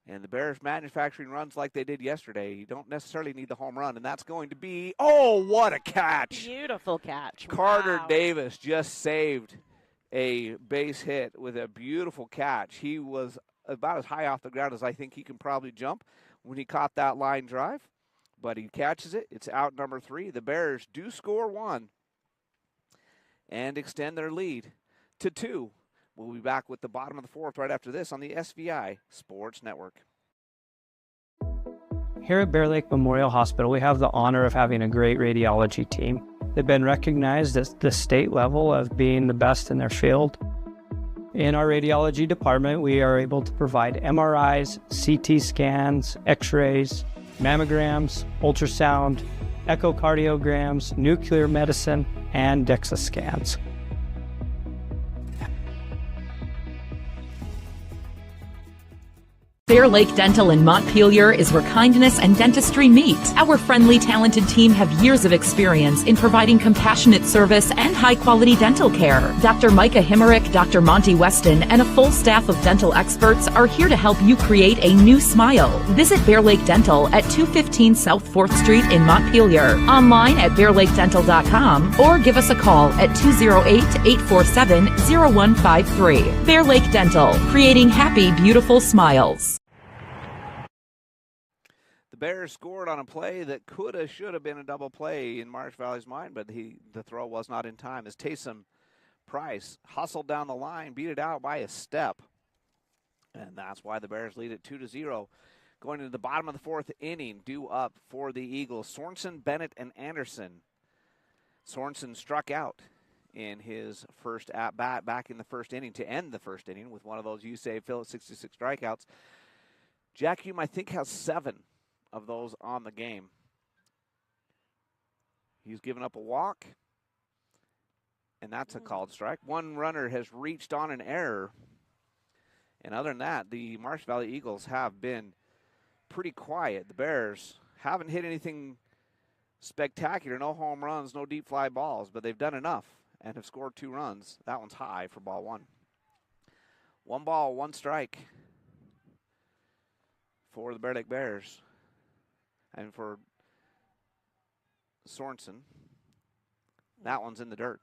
And the Bears manufacturing runs like they did yesterday. You don't necessarily need the home run, and that's going to be, oh, what a catch. Beautiful catch. Carter Wow. Davis just saved a base hit with a beautiful catch. He was about as high off the ground as I think he can probably jump when he caught that line drive. But he catches it. It's out number 3. The Bears do score 1 and extend their lead to 2. We'll be back with the bottom of the fourth right after this on the SVI Sports Network. Here at Bear Lake Memorial Hospital, we have the honor of having a great radiology team. They've been recognized at the state level of being the best in their field. In our radiology department, we are able to provide MRIs, CT scans, X-rays, mammograms, ultrasound, echocardiograms, nuclear medicine, and DEXA scans. Bear Lake Dental in Montpelier is where kindness and dentistry meet. Our friendly, talented team have years of experience in providing compassionate service and high-quality dental care. Dr. Micah Himmerick, Dr. Monty Weston, and a full staff of dental experts are here to help you create a new smile. Visit Bear Lake Dental at 215 South 4th Street in Montpelier. Online at bearlakeddental.com or give us a call at 208-847-0153. Bear Lake Dental, creating happy, beautiful smiles. The Bears scored on a play that should have been a double play in Marsh Valley's mind, but the throw was not in time as Taysom Price hustled down the line, beat it out by a step. And that's why the Bears lead it 2-0. Going into the bottom of the fourth inning, due up for the Eagles, Sorensen, Bennett, and Anderson. Sorensen struck out in his first at-bat back in the first inning to end the first inning with one of those USAVE Phillips 66 strikeouts. Jack Hume, I think, has 7 of those on the game. He's given up a walk, and that's a called strike. One runner has reached on an error. And other than that, the Marsh Valley Eagles have been pretty quiet. The Bears haven't hit anything spectacular, no home runs, no deep fly balls, but they've done enough and have scored 2 runs. That one's high for ball 1. 1 ball, 1 strike for the Bear Lake Bears. And for Sorensen, that one's in the dirt.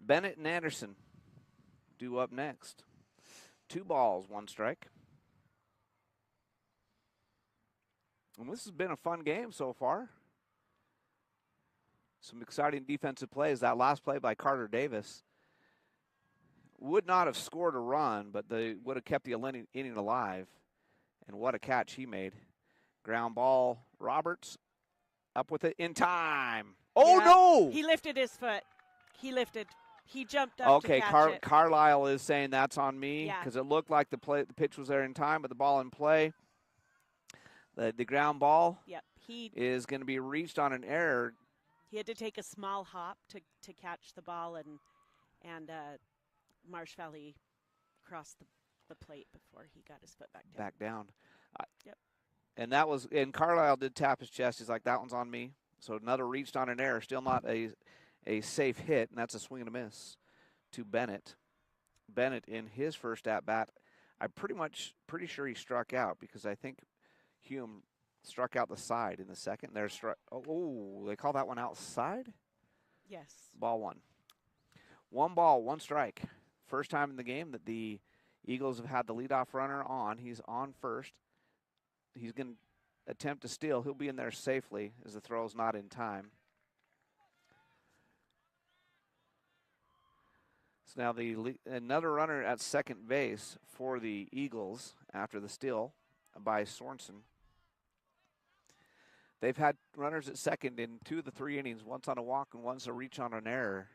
Bennett and Anderson due up next. 2 balls, 1 strike. And this has been a fun game so far. Some exciting defensive plays. That last play by Carter Davis would not have scored a run, but they would have kept the inning alive. And what a catch he made. Ground ball, Roberts up with it in time. Oh, yeah, no! He lifted his foot. He jumped up to catch it. Carlisle is saying that's on me Yeah. because it looked like the pitch was there in time, but the ball in play. The ground ball is going to be reached on an error. He had to take a small hop to catch the ball, and Marsh Valley crossed the plate before he got his foot back down. Yep. And Carlisle did tap his chest. He's like, that one's on me. So another reached on an error. Still not a safe hit, and that's a swing and a miss to Bennett. Bennett in his first at-bat, I'm pretty sure he struck out because I think Hume struck out the side in the second. They call that one outside? Yes. Ball 1. 1 ball, 1 strike. First time in the game that the Eagles have had the leadoff runner on. He's on first. he's going to attempt to steal. He'll be in there safely as the throw's not in time. So now another runner at second base for the Eagles after the steal by Sorensen. They've had runners at second in 2 of the 3 innings, once on a walk and once a reach on an error,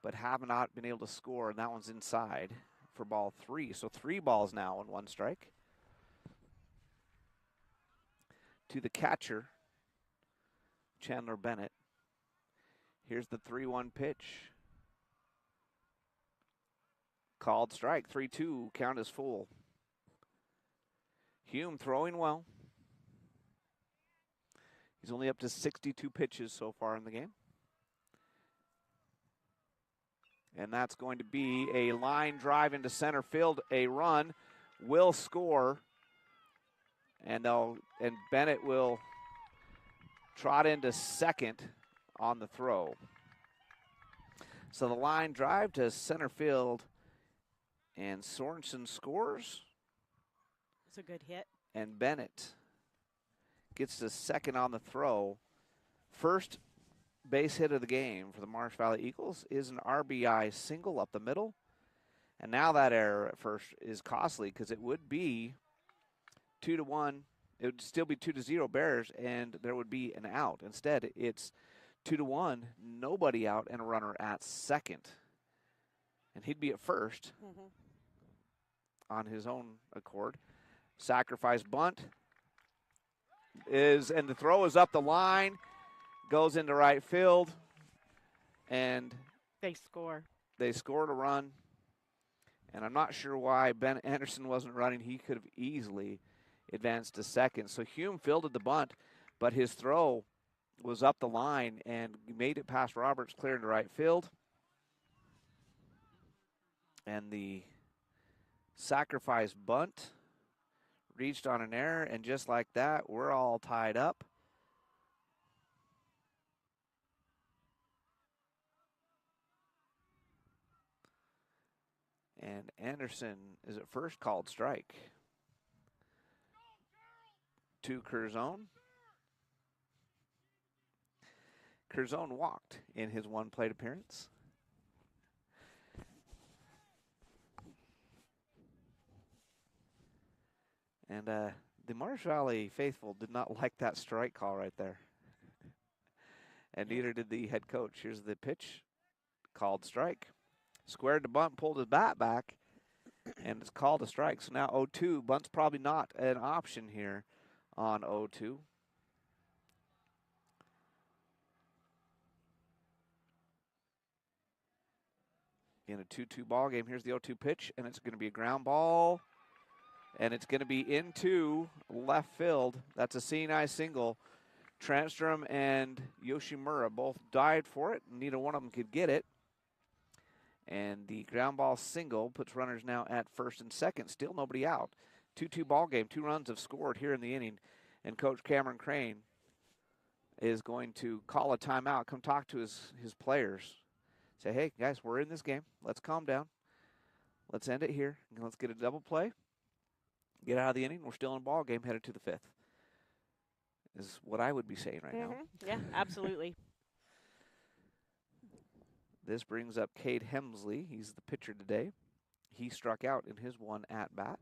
but have not been able to score, and that one's inside for ball 3. So 3 balls now and 1 strike. To the catcher, Chandler Bennett. Here's the 3-1 pitch. Called strike, 3-2, count is full. Hume throwing well. He's only up to 62 pitches so far in the game. And that's going to be a line drive into center field. A run will score. And Bennett will trot into second on the throw. So the line drive to center field. And Sorensen scores. It's a good hit. And Bennett gets the second on the throw. First base hit of the game for the Marsh Valley Eagles is an RBI single up the middle. And now that error at first is costly because it would be 2-1. It would still be 2-0 Bears, and there would be an out. Instead, it's 2-1, nobody out, and a runner at second. And he'd be at first on his own accord. Sacrifice bunt and the throw is up the line, goes into right field, and they score. They scored a run, and I'm not sure why Ben Anderson wasn't running. He could have easily advanced to second. So Hume fielded the bunt, but his throw was up the line and made it past Roberts, clear into right field. And the sacrifice bunt reached on an error, and just like that, we're all tied up. And Anderson is at first called strike. To Curzon. Curzon walked in his one plate appearance. And the Marsh Valley faithful did not like that strike call right there. And neither did the head coach. Here's the pitch. Called strike. Squared the bunt, pulled his bat back, and it's called a strike. So now 0-2. Bunt's probably not an option here on 0-2. In a 2-2 ball game, here's the 0-2 pitch, and it's going to be a ground ball. And it's going to be into left field. That's a seeing-eye single. Transtrom and Yoshimura both died for it. Neither one of them could get it. And the ground ball single puts runners now at first and second. Still nobody out. 2-2 ball game. 2 runs have scored here in the inning. And Coach Cameron Crane is going to call a timeout. Come talk to his players. Say, hey, guys, we're in this game. Let's calm down. Let's end it here. And let's get a double play. Get out of the inning. We're still in ball game, headed to the 5th. Is what I would be saying right now. Yeah, absolutely. This brings up Cade Hemsley. He's the pitcher today. He struck out in his one at bat.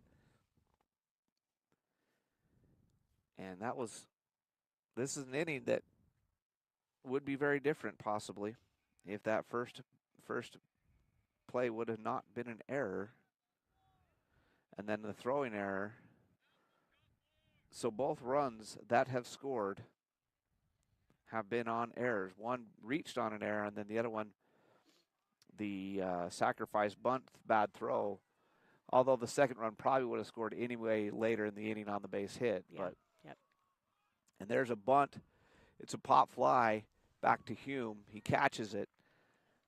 And this is an inning that would be very different possibly if that first play would have not been an error. And then the throwing error. So both runs that have scored have been on errors. One reached on an error, and then the other one, the sacrifice bunt, bad throw. Although the second run probably would have scored anyway later in the inning on the base hit. Yeah. And there's a bunt. It's a pop fly back to Hume. He catches it.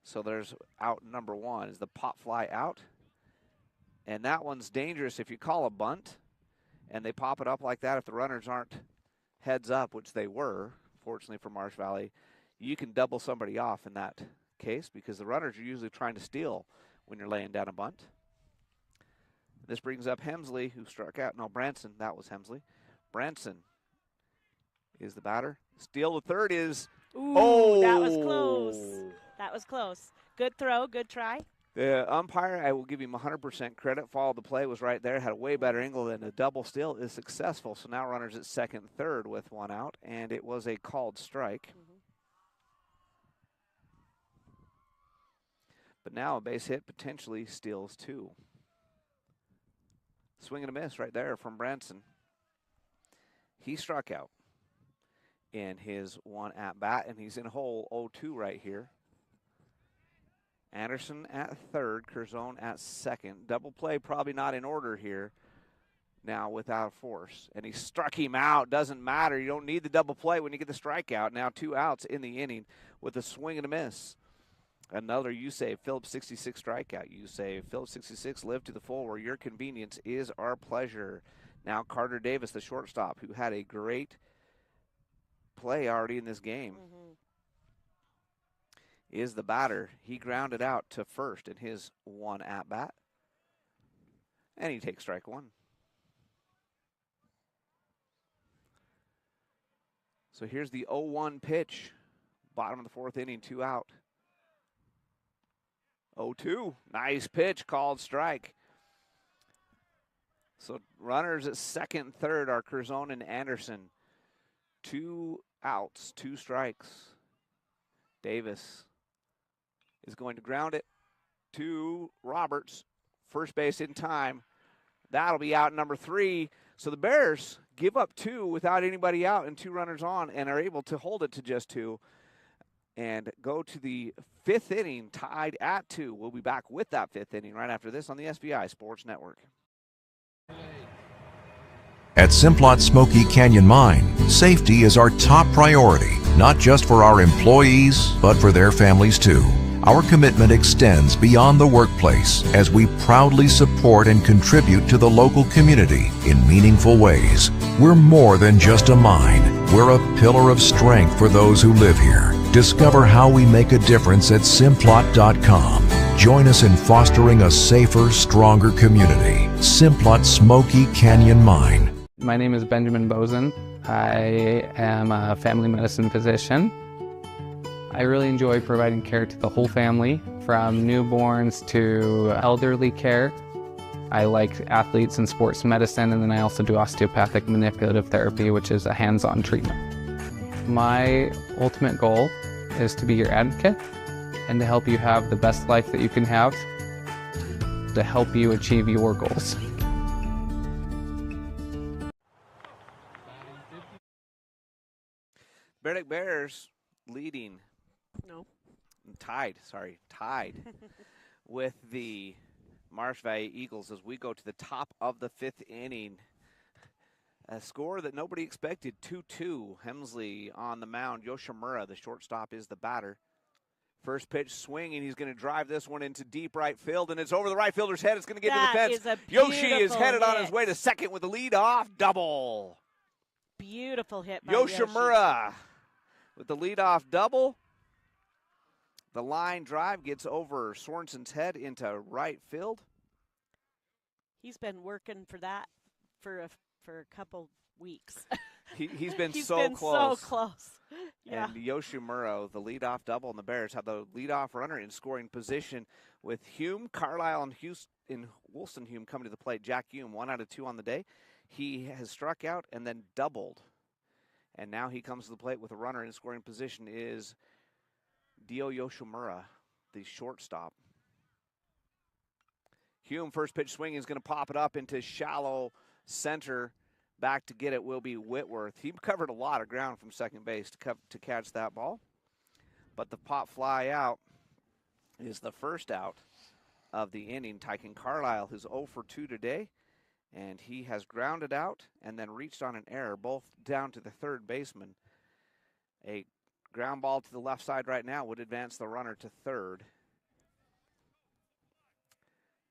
So there's out number 1. Is the pop fly out? And that one's dangerous if you call a bunt and they pop it up like that. If the runners aren't heads up, which they were, fortunately for Marsh Valley, you can double somebody off in that case because the runners are usually trying to steal when you're laying down a bunt. This brings up Hemsley, who struck out. No, Branson. That was Hemsley. Branson is the batter. Steal the third is. Ooh, that was close. That was close. Good throw, good try. The umpire, I will give him 100% credit. Followed the play, was right there, had a way better angle than a double steal, is successful. So now runners at second and third with one out, and it was a called strike. But now a base hit potentially steals two. Swing and a miss right there from Branson. He struck out in his one at-bat, and he's in hole 0-2 right here. Anderson at third, Curzon at second. Double play probably not in order here now without force. And he struck him out. Doesn't matter. You don't need the double play when you get the strikeout. Now 2 outs in the inning with a swing and a miss. Another you save Phillips 66 strikeout. You save Phillips 66, live to the full where your convenience is our pleasure. Now Carter Davis, the shortstop, who had a great play already in this game, is the batter. He grounded out to first in his one at-bat. And he takes strike one. So here's the 0-1 pitch. Bottom of the fourth inning, 2 out. 0-2. Nice pitch, called strike. So runners at second and third are Curzon and Anderson. 2 outs, 2 strikes. Davis is going to ground it to Roberts. First base in time. That'll be out number 3. So the Bears give up 2 without anybody out and 2 runners on and are able to hold it to just 2 and go to the 5th inning tied at 2. We'll be back with that 5th inning right after this on the SBI Sports Network. At Simplot Smoky Canyon Mine, safety is our top priority, not just for our employees, but for their families too. Our commitment extends beyond the workplace as we proudly support and contribute to the local community in meaningful ways. We're more than just a mine. We're a pillar of strength for those who live here. Discover how we make a difference at Simplot.com. Join us in fostering a safer, stronger community. Simplot Smoky Canyon Mine. My name is Benjamin Bozen. I am a family medicine physician. I really enjoy providing care to the whole family, from newborns to elderly care. I like athletes and sports medicine, and then I also do osteopathic manipulative therapy, which is a hands-on treatment. My ultimate goal is to be your advocate and to help you have the best life that you can have, to help you achieve your goals. Burdick Bears leading. No. Tied with the Marsh Valley Eagles as we go to the top of the 5th inning. A score that nobody expected, 2-2. Hemsley on the mound. Yoshimura, the shortstop, is the batter. First pitch swing, and he's going to drive this one into deep right field, and it's over the right fielder's head. It's going to get to the fence. Yoshi is headed on his way to second with the lead-off double. Beautiful hit by Yoshimura with the lead-off double. The line drive gets over Sorensen's head into right field. He's been working for that for a couple weeks. He's been He's so been close. so close. Yeah. And Yoshimura, the leadoff double, and the Bears have the leadoff runner in scoring position with Hume, Carlisle, and Wolstenhume coming to the plate. Jack Hume, 1 out of 2 on the day. He has struck out and then doubled. And now he comes to the plate with a runner in scoring position is Dio Yoshimura, the shortstop. Hume, first pitch swing, is going to pop it up into shallow center. Back to get it will be Whitworth. He covered a lot of ground from second base to catch that ball. But the pop fly out is the first out of the inning. Tyken Carlisle, who's 0 for 2 today, and he has grounded out and then reached on an error, both down to the third baseman. A ground ball to the left side right now would advance the runner to third.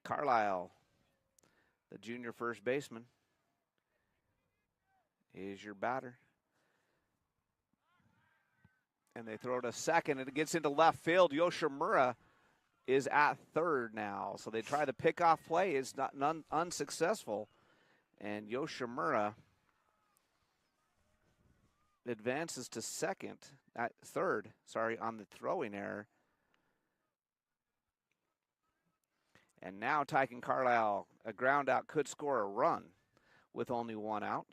Carlisle, the junior first baseman, is your batter. And they throw it to second, and it gets into left field. Yoshimura is at third now. So they try the pickoff play. It's not unsuccessful. And Yoshimura advances to third, on the throwing error. And now Tyken Carlisle, a ground out, could score a run with only one out.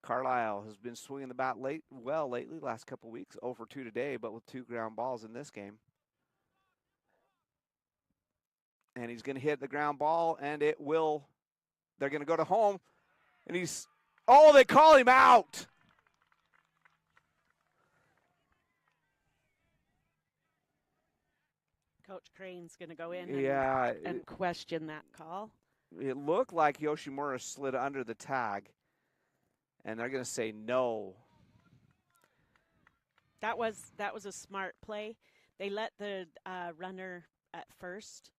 Carlisle has been swinging the bat lately, last couple weeks, 0 for 2 today, but with 2 ground balls in this game. And he's going to hit the ground ball, and they're going to go to home, and they call him out. Coach Crane's going to go in and question that call. It looked like Yoshimura slid under the tag, and they're going to say no. That was a smart play. They let the runner at first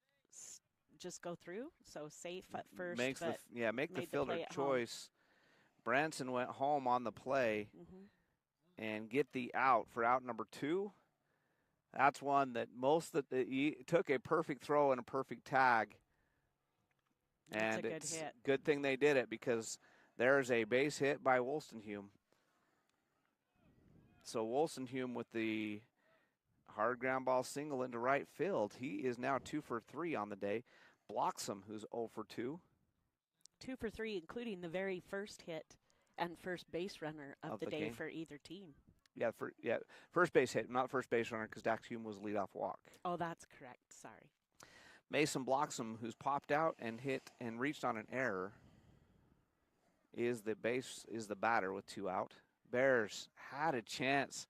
just go through, so safe at first. Make the fielder choice. Branson went home on the play and get the out for out number 2. That's one that he took a perfect throw and a perfect tag. And it's hit. Good thing they did it, because there's a base hit by Wolstenhume. So Wolstenhume with the hard ground ball single into right field. He is now 2 for 3 on the day. Bloxham, who's 0 for 2. 2 for 3, including the very first hit and first base runner of the day game for either team. First base hit, not first base runner, because Dax Hume was leadoff walk. Oh, that's correct. Sorry. Mason Bloxham, who's popped out and hit and reached on an error, is the batter with 2 out. Bears had a chance.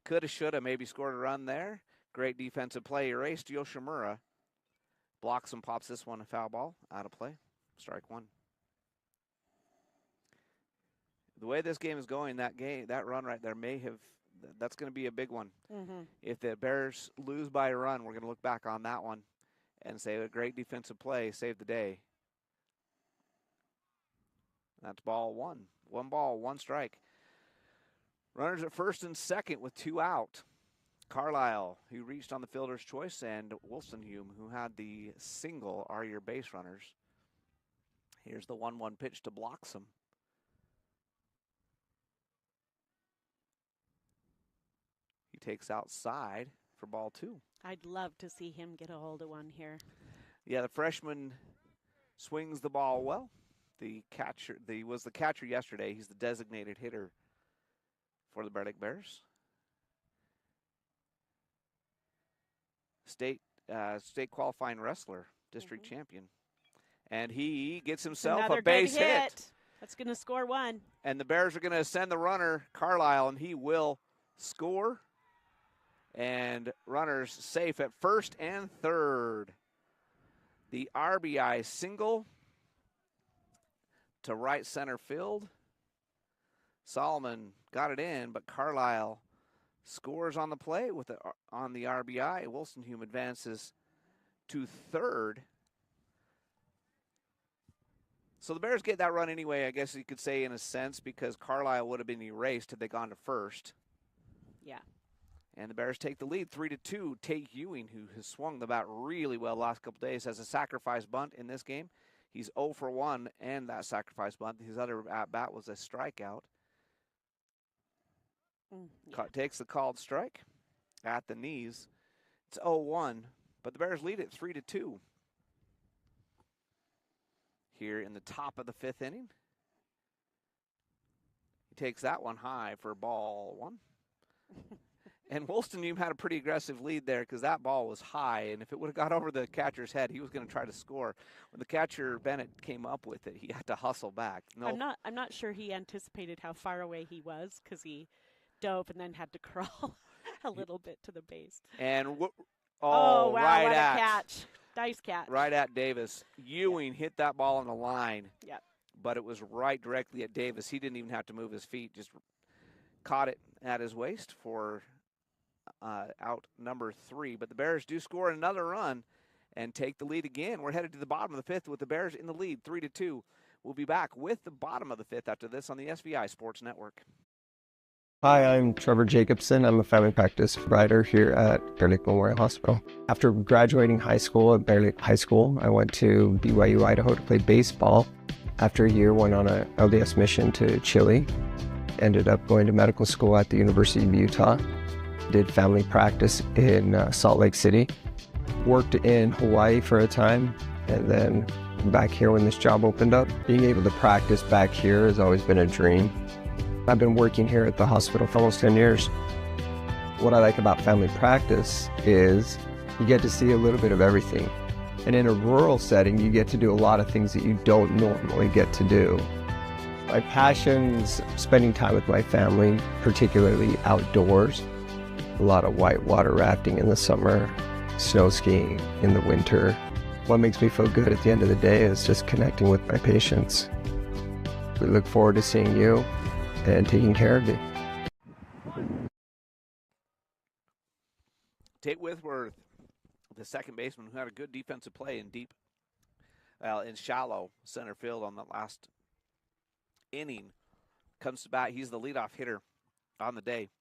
Coulda, shoulda, maybe scored a run there. Great defensive play. Erased Yoshimura. Bloxham pops this one, a foul ball, out of play. Strike 1. The way this game is going, that run right there that's going to be a big one. If the Bears lose by a run, we're going to look back on that one and say a great defensive play saved the day. That's ball 1. 1 ball, 1 strike. Runners at first and second with 2 out. Carlisle, who reached on the fielder's choice, and Wolstenhume, who had the single, are your base runners. Here's the 1-1 pitch to Bloxham. He takes outside for ball 2. I'd love to see him get a hold of one here. Yeah, the freshman swings the ball well. The catcher, was the catcher yesterday. He's the designated hitter for the Bear Lake Bears. State qualifying wrestler, district champion. And he gets himself a base hit. That's going to score 1. And the Bears are going to send the runner, Carlisle, and he will score. And runners safe at first and third. The RBI single to right center field. Solomon got it in, but Carlisle scores on the play on the RBI. Wolstenhume advances to third. So the Bears get that run anyway, I guess you could say, in a sense, because Carlisle would have been erased had they gone to first. Yeah. And the Bears take the lead 3-2. Tate Ewing, who has swung the bat really well the last couple days, has a sacrifice bunt in this game. He's 0 for 1 and that sacrifice bunt. His other at-bat was a strikeout. Takes the called strike at the knees. It's 0-1, but the Bears lead it 3-2. Here in the top of the 5th inning. He takes that one high for ball 1. And Wolstenhume had a pretty aggressive lead there because that ball was high, and if it would have got over the catcher's head, he was going to try to score. When the catcher, Bennett, came up with it, he had to hustle back. I'm not sure he anticipated how far away he was because he dove and then had to crawl a little bit to the base. And wow, right what at a catch. Nice catch. Right at Davis. Ewing hit that ball on the line. Yep. But it was right directly at Davis. He didn't even have to move his feet, just caught it at his waist for out number 3. But the Bears do score another run and take the lead again. We're headed to the bottom of the 5th with the Bears in the lead, 3-2. We'll be back with the bottom of the 5th after this on the SVI Sports Network. Hi, I'm Trevor Jacobson. I'm a family practice provider here at Bear Lake Memorial Hospital. After graduating high school at Bear Lake High School, I went to BYU, Idaho to play baseball. After a year, went on a LDS mission to Chile. Ended up going to medical school at the University of Utah. Did family practice in Salt Lake City. Worked in Hawaii for a time, and then back here when this job opened up. Being able to practice back here has always been a dream. I've been working here at the hospital for almost 10 years. What I like about family practice is you get to see a little bit of everything. And in a rural setting, you get to do a lot of things that you don't normally get to do. My passion's spending time with my family, particularly outdoors. A lot of whitewater rafting in the summer, snow skiing in the winter. What makes me feel good at the end of the day is just connecting with my patients. We look forward to seeing you and taking care of you. Tate Whitworth, the second baseman, who had a good defensive play in shallow center field on the last inning, comes to bat. He's the leadoff hitter on the day.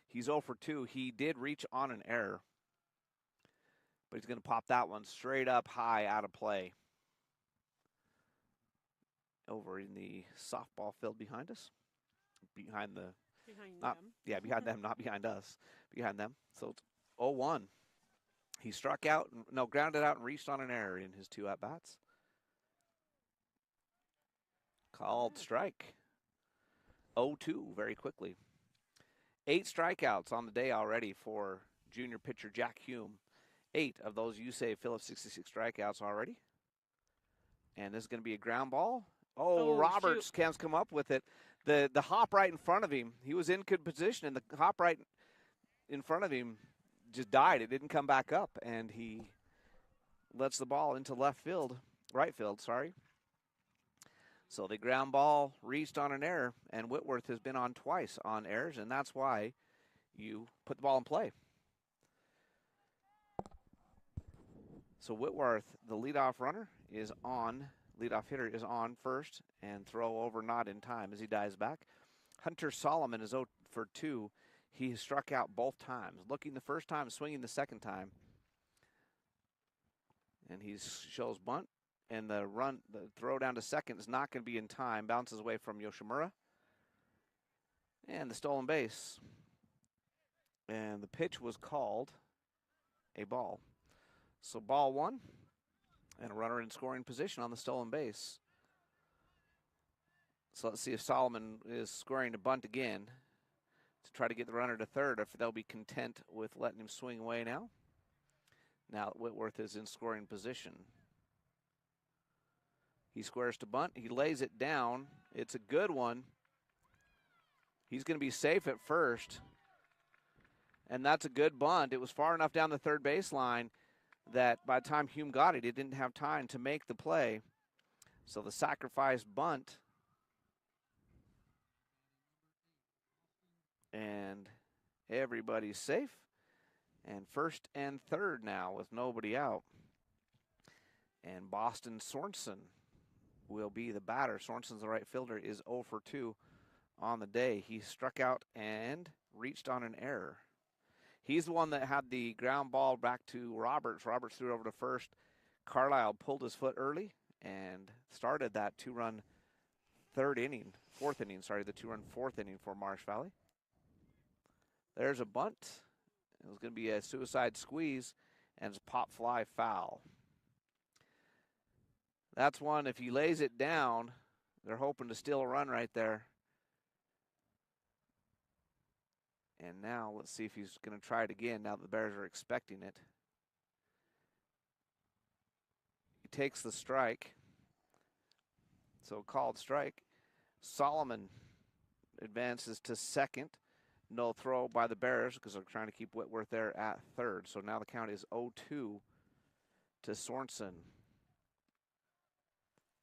He's 0 for 2. He did reach on an error, but he's going to pop that one straight up high out of play over in the softball field behind us. Behind them. Behind them, not behind us. Behind them. So it's 0-1. He grounded out and reached on an error in his 2 at-bats. Called strike. 0-2 very quickly. 8 strikeouts on the day already for junior pitcher Jack Hume. 8 of those USAVE Phillips 66 strikeouts already. And this is going to be a ground ball. Roberts can't come up with it. The hop right in front of him, he was in good position, and the hop right in front of him just died. It didn't come back up, and he lets the ball into right field. So the ground ball reached on an error, and Whitworth has been on twice on errors, and that's why you put the ball in play. So Whitworth, the leadoff hitter, is on first, and throw over not in time as he dives back. Hunter Solomon is 0 for 2. He struck out both times, looking the first time, swinging the second time. And he shows bunt, and the throw down to second is not going to be in time. Bounces away from Yoshimura. And the stolen base. And the pitch was called a ball. So ball 1. And a runner in scoring position on the stolen base. So let's see if Solomon is scoring to bunt again to try to get the runner to third, or if they'll be content with letting him swing away now. Now Whitworth is in scoring position. He squares to bunt. He lays it down. It's a good one. He's going to be safe at first. And that's a good bunt. It was far enough down the third baseline that by the time Hume got it, it didn't have time to make the play. So the sacrifice bunt. And everybody's safe. And first and third now with nobody out. And Boston Sorensen will be the batter. Sorensen's the right fielder, is 0 for 2 on the day. He struck out and reached on an error. He's the one that had the ground ball back to Roberts. Roberts threw it over to first. Carlisle pulled his foot early and started that the 2-run fourth inning for Marsh Valley. There's a bunt. It was going to be a suicide squeeze, and it's pop fly foul. That's one, if he lays it down, they're hoping to steal a run right there. And now let's see if he's going to try it again now that the Bears are expecting it. He takes the strike. So called strike. Solomon advances to second. No throw by the Bears because they're trying to keep Whitworth there at third. So now the count is 0-2 to Sorensen.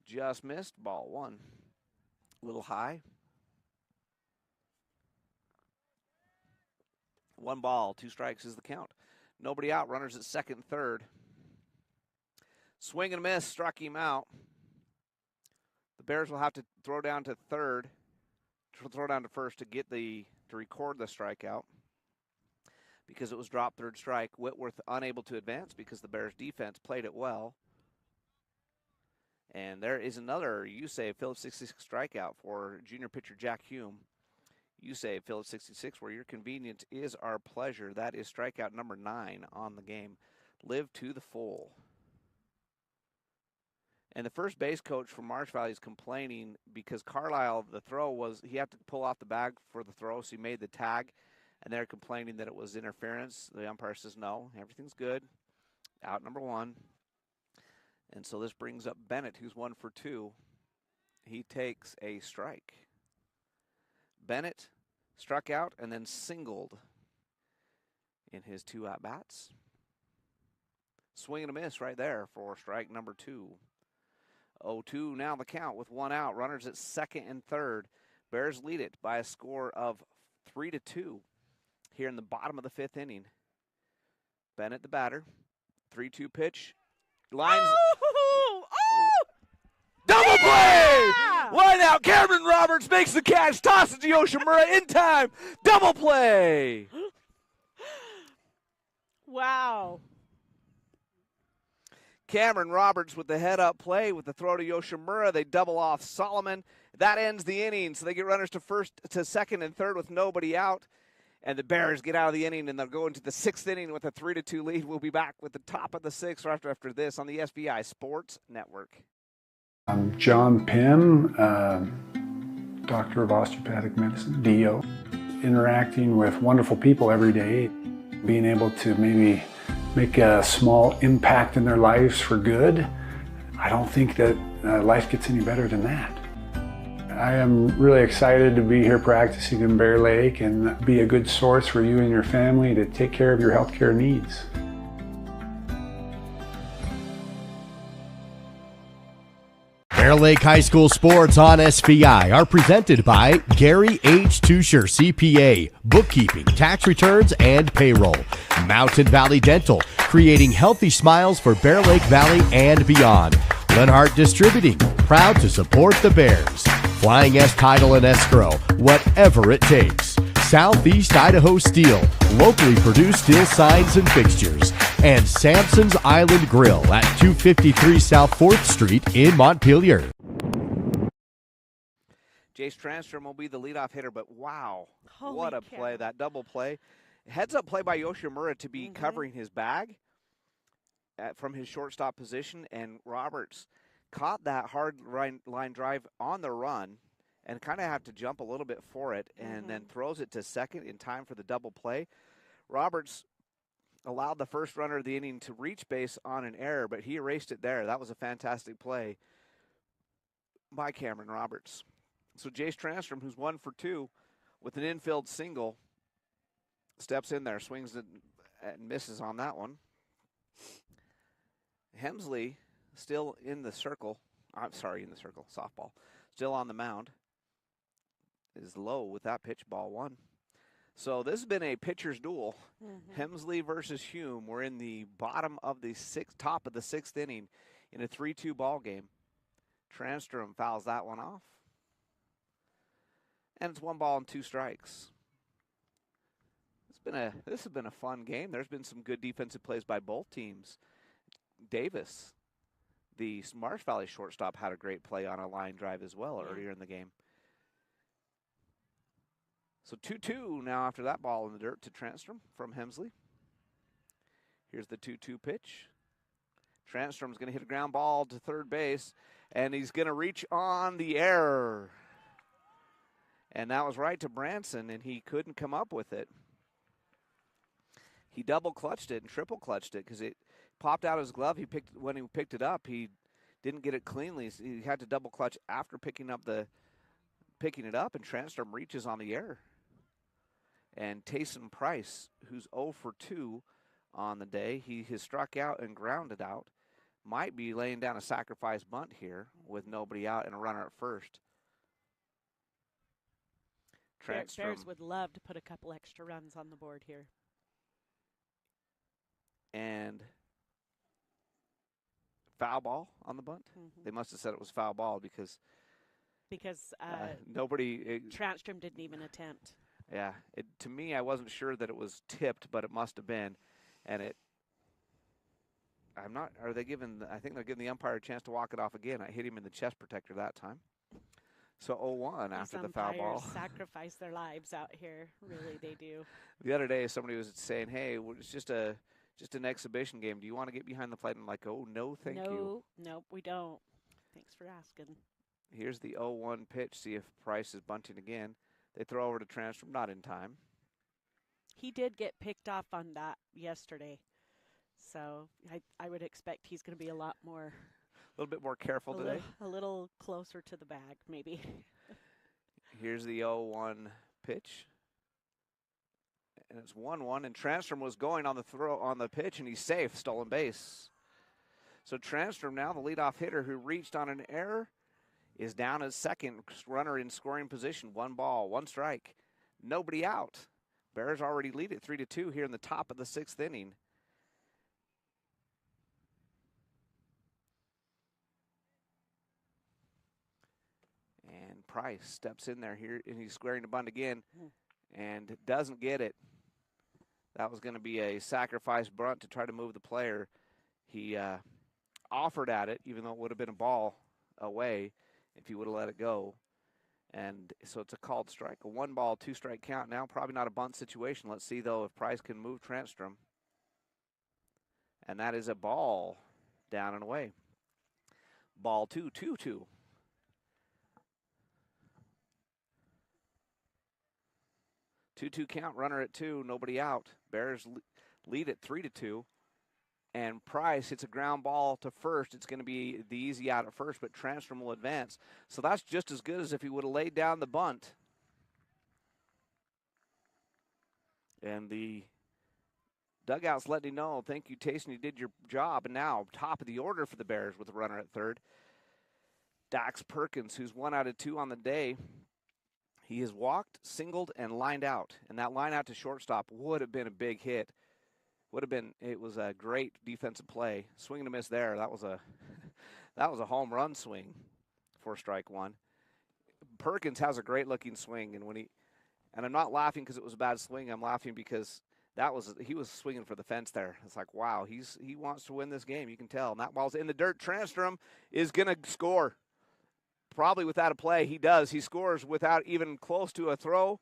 Just missed. Ball 1. A little high. 1 ball, 2 strikes is the count. Nobody out. Runners at second and third. Swing and miss. Struck him out. The Bears will have to throw down to first to get the to record the strikeout because it was dropped third strike. Whitworth unable to advance because the Bears defense played it well. And there is another USAVE Phillips 66 strikeout for junior pitcher Jack Hume. USAVE Phillips 66, where your convenience is our pleasure. That is strikeout number 9 on the game. Live to the full. And the first base coach from Marsh Valley is complaining because Carlisle, the throw was, he had to pull off the bag for the throw, so he made the tag, and they're complaining that it was interference. The umpire says, no, everything's good. Out number 1. And so this brings up Bennett, who's 1 for 2. He takes a strike. Bennett struck out and then singled in his 2 at-bats. Swing and a miss right there for strike number 2. 0-2 now the count with 1 out. Runners at second and third. Bears lead it by a score of 3-2 here in the bottom of the 5th inning. Bennett the batter. 3-2 pitch. Lines. Double play! Line out. Cameron Roberts makes the catch. Tosses to Yoshimura in time. Double play. Wow. Cameron Roberts with the head-up play with the throw to Yoshimura. They double off Solomon. That ends the inning, so they get runners to second and third with nobody out. And the Bears get out of the inning, and they'll go into the 6th inning with a 3-2 lead. We'll be back with the top of the 6th after this on the SBI Sports Network. I'm John Pym, Doctor of Osteopathic Medicine, DO. Interacting with wonderful people every day, being able to maybe make a small impact in their lives for good. I don't think that life gets any better than that. I am really excited to be here practicing in Bear Lake and be a good source for you and your family to take care of your healthcare needs. Bear Lake High School sports on SVI are presented by Gary H. Tusher, CPA, bookkeeping, tax returns, and payroll. Mountain Valley Dental, creating healthy smiles for Bear Lake Valley and beyond. Lenhart Distributing, proud to support the Bears. Flying S Title and Escrow, whatever it takes. Southeast Idaho Steel, locally produced steel signs and fixtures. And Sampson's Island Grill at 253 South 4th Street in Montpelier. Jace Transtrom will be the leadoff hitter, but wow, Holy what a cow. play, that double play. Heads-up play by Yoshimura to be covering his bag from his shortstop position, and Roberts caught that hard line drive on the run and kind of have to jump a little bit for it, and then throws it to second in time for the double play. Roberts allowed the first runner of the inning to reach base on an error, but he erased it there. That was a fantastic play by Cameron Roberts. So Jace Transtrom, who's 1 for 2 with an infield single, steps in there, swings and misses on that one. Hemsley still in the circle. Softball. Still on the mound. Is low with that pitch, ball 1. So this has been a pitcher's duel. Hemsley versus Hume. We're in the bottom of the top of the 6th inning in a 3-2 ball game. Transtrom fouls that one off. And it's 1 ball and 2 strikes. This has been a fun game. There's been some good defensive plays by both teams. Davis, the Marsh Valley shortstop, had a great play on a line drive as well earlier in the game. So 2-2 now after that ball in the dirt to Transtrom from Hemsley. Here's the 2-2 pitch. Transtrom's going to hit a ground ball to third base, and he's going to reach on the error. And that was right to Branson, and he couldn't come up with it. He double clutched it and triple clutched it because it popped out of his glove. When he picked it up, he didn't get it cleanly. So he had to double clutch after picking it up, and Transtrom reaches on the error. And Taysom Price, who's 0 for 2 on the day, he has struck out and grounded out. Might be laying down a sacrifice bunt here with nobody out and a runner at first. Bears would love to put a couple extra runs on the board here. And foul ball on the bunt. They must have said it was foul ball because Transtrom didn't even attempt. Yeah, to me, I wasn't sure that it was tipped, but it must have been. And I'm not, I think they're giving the umpire a chance to walk it off again. I hit him in the chest protector that time. So 0-1 after the foul ball. Sacrifice their lives out here. Really, they do. The other day, somebody was saying, hey, it's just an exhibition game. Do you want to get behind the plate? I'm like, oh, no, thank you. Nope, we don't. Thanks for asking. Here's the 0-1 pitch. See if Price is bunting again. They throw over to Transtrom, not in time. He did get picked off on that yesterday. So I would expect he's going to be a lot more. A little bit more careful today. A little closer to the bag, maybe. Here's the 0-1 pitch. And it's 1-1, and Transtrom was going on the throw on the pitch, and he's safe, stolen base. So Transtrom, now the leadoff hitter who reached on an error, is down as second runner in scoring position. 1 ball, 1 strike, nobody out. Bears already lead it 3-2 here in the top of the 6th inning. And Price steps in there here, and he's squaring the bunt again, and doesn't get it. That was going to be a sacrifice bunt to try to move the player. He offered at it, even though it would have been a ball away if he would have let it go. And so it's a called strike, a 1 ball, 2 strike count now. Probably not a bunt situation. Let's see, though, if Price can move Transtrom. And that is a ball down and away. Ball 2, 2-2. Two count, runner at 2, nobody out. Bears lead at 3-2. And Price hits a ground ball to first. It's going to be the easy out at first, but Transtrom will advance. So that's just as good as if he would have laid down the bunt. And the dugout's letting him know, thank you, Taysom, you did your job. And now, top of the order for the Bears with a runner at third. Dax Perkins, who's 1 out of 2 on the day. He has walked, singled, and lined out. And that line out to shortstop would have been a big hit. It was a great defensive play. Swing and a miss there. That was a home run swing for strike 1. Perkins has a great looking swing, and I'm not laughing because it was a bad swing. I'm laughing because he was swinging for the fence there. It's like, wow, he wants to win this game. You can tell. And that ball's in the dirt. Transtrom is going to score. Probably without a play. He does. He scores without even close to a throw.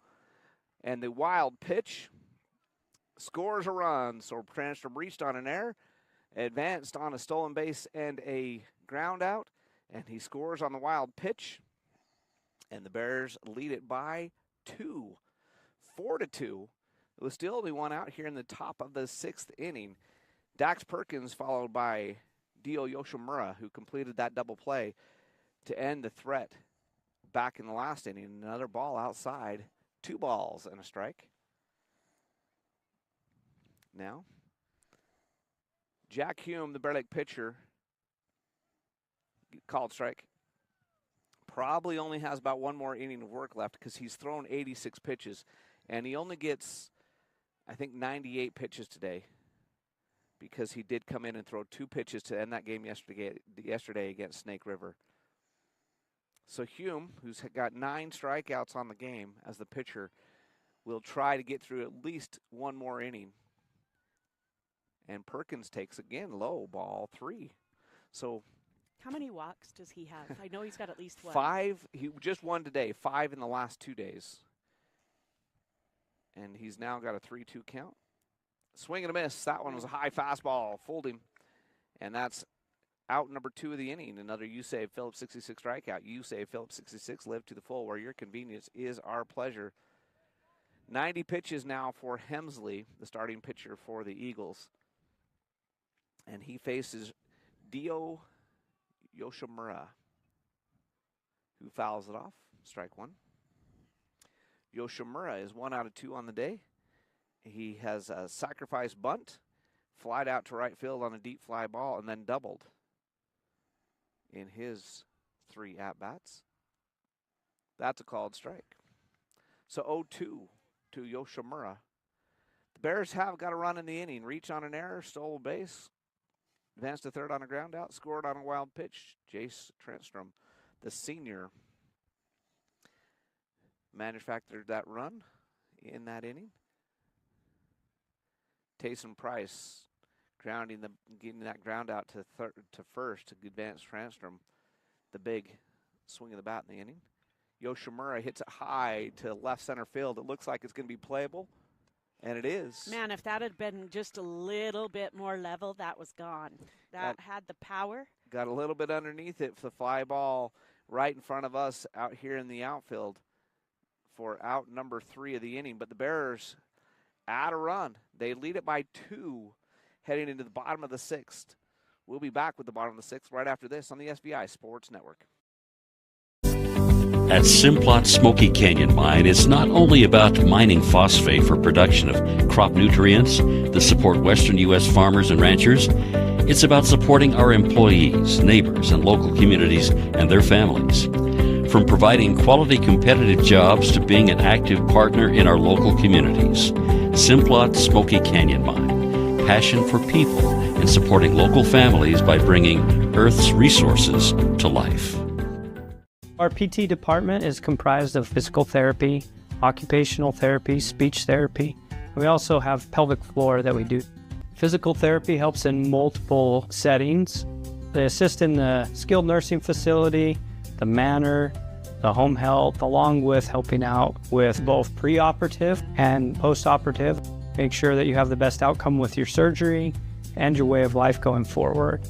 And the wild pitch scores a run. So Transtrom reached on an error, advanced on a stolen base and a ground out, and he scores on the wild pitch. And the Bears lead it by 2, 4-2. It was still only 1 out here in the top of the 6th inning. Dax Perkins followed by Dio Yoshimura, who completed that double play to end the threat back in the last inning. Another ball outside, 2 balls and a strike. Now, Jack Hume, the Bear Lake pitcher, called strike. Probably only has about 1 more inning of work left because he's thrown 86 pitches, and he only gets, I think, 98 pitches today because he did come in and throw 2 pitches to end that game yesterday against Snake River. So Hume, who's got 9 strikeouts on the game as the pitcher, will try to get through at least 1 more inning. And Perkins takes again low, ball 3. So how many walks does he have? I know he's got at least 1. 5. He just won today, 5 in the last 2 days. And he's now got a 3-2 count. Swing and a miss. That one was a high fastball, fooled him. And that's out number 2 of the inning. Another You Save Phillips 66 strikeout. You Save Phillips 66. Live to the full, where your convenience is our pleasure. 90 pitches now for Hemsley, the starting pitcher for the Eagles. And he faces Dio Yoshimura, who fouls it off. Strike 1. Yoshimura is 1 out of 2 on the day. He has a sacrifice bunt, flied out to right field on a deep fly ball, and then doubled in his 3 at-bats. That's a called strike. So 0-2 to Yoshimura. The Bears have got a run in the inning. Reach on an error, stole base, advanced to third on a ground out, scored on a wild pitch. Jace Transtrom, the senior, manufactured that run in that inning. Taysom Price getting that ground out to first to advance Transtrom. The big swing of the bat in the inning. Yoshimura hits it high to left center field. It looks like it's going to be playable, and it is. Man, if that had been just a little bit more level, that was gone. That had the power. Got a little bit underneath it for the fly ball right in front of us out here in the outfield for out number 3 of the inning. But the Bears add a run. They lead it by 2 heading into the bottom of the 6th. We'll be back with the bottom of the 6th right after this on the SBI Sports Network. At Simplot Smoky Canyon Mine, it's not only about mining phosphate for production of crop nutrients that support western U.S. farmers and ranchers. It's about supporting our employees, neighbors, and local communities and their families. From providing quality competitive jobs to being an active partner in our local communities. Simplot Smoky Canyon Mine. Passion for people and supporting local families by bringing Earth's resources to life. Our PT department is comprised of physical therapy, occupational therapy, speech therapy. We also have pelvic floor that we do. Physical therapy helps in multiple settings. They assist in the skilled nursing facility, the manor, the home health, along with helping out with both preoperative and postoperative. Make sure that you have the best outcome with your surgery and your way of life going forward.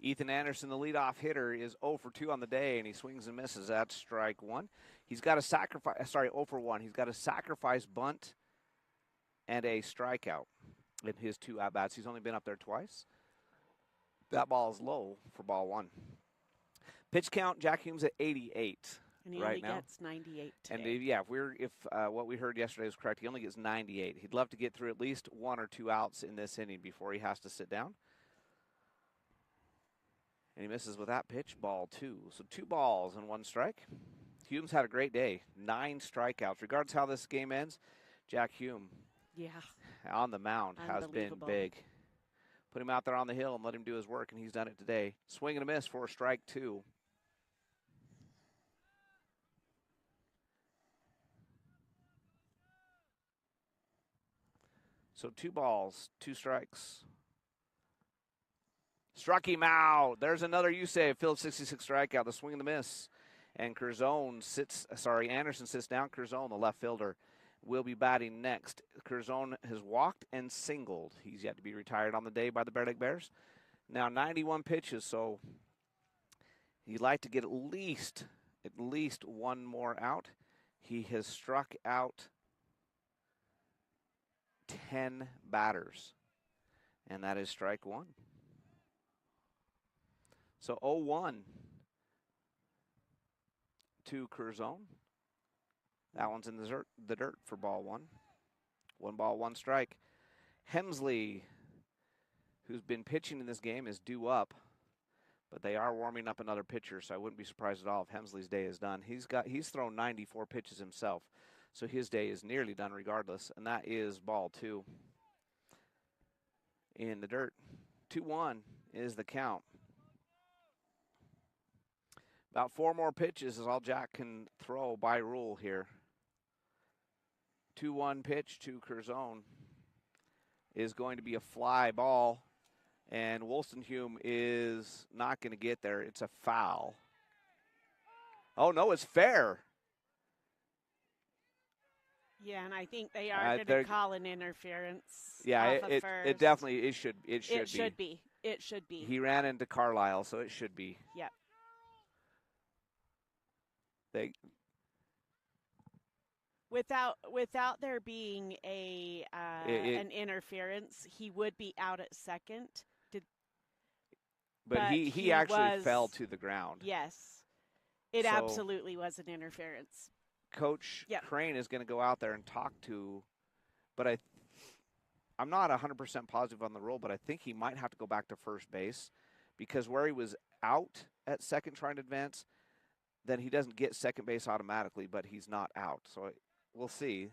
Ethan Anderson, the leadoff hitter, is 0 for 2 on the day, and he swings and misses at strike 1. He's got a 0 for 1. He's got a sacrifice bunt and a strikeout in his 2 at-bats. He's only been up there twice. That ball is low for ball 1. Pitch count, Jack Hume's at 88 and he right only now. Gets 98 today. And if what we heard yesterday was correct, he only gets 98. He'd love to get through at least 1 or 2 outs in this inning before he has to sit down. And he misses with that pitch, ball 2. So 2 balls and 1 strike. Hume's had a great day, 9 strikeouts. Regardless how this game ends, Jack Hume on the mound has been big. Put him out there on the hill and let him do his work, and he's done it today. Swing and a miss for strike 2. So 2 balls, 2 strikes. Struck him out. There's another U-save. Phillips 66 strikeout. The swing and the miss. And Anderson sits down. Curzon, the left fielder, will be batting next. Curzon has walked and singled. He's yet to be retired on the day by the Bear Lake Bears. Now 91 pitches, so he'd like to get at least 1 more out. He has struck out 10 batters, and that is strike 1. So 0-1 to Curzon. That one's in the dirt for ball 1. 1 ball, 1 strike. Hemsley, who's been pitching in this game, is due up, but they are warming up another pitcher, so I wouldn't be surprised at all if Hemsley's day is done. He's thrown 94 pitches himself, so his day is nearly done regardless, and that is ball 2 in the dirt. 2-1 is the count. About 4 more pitches is all Jack can throw by rule here. 2-1 pitch to Curzon is going to be a fly ball, and Wolstenhume is not going to get there. It's a foul. Oh, no, it's fair. Yeah, and I think they are going to call an interference. Yeah, it definitely should be. It should be. He ran into Carlisle, so it should be. Yep. Without there being an interference, he would be out at second. But he actually fell to the ground. Yes. It So- absolutely was an interference. Coach Yep. Crane is going to go out there and talk to, but I'm not 100% positive on the rule, but I think he might have to go back to first base because where he was out at second trying to advance, then he doesn't get second base automatically, but he's not out. So we'll see.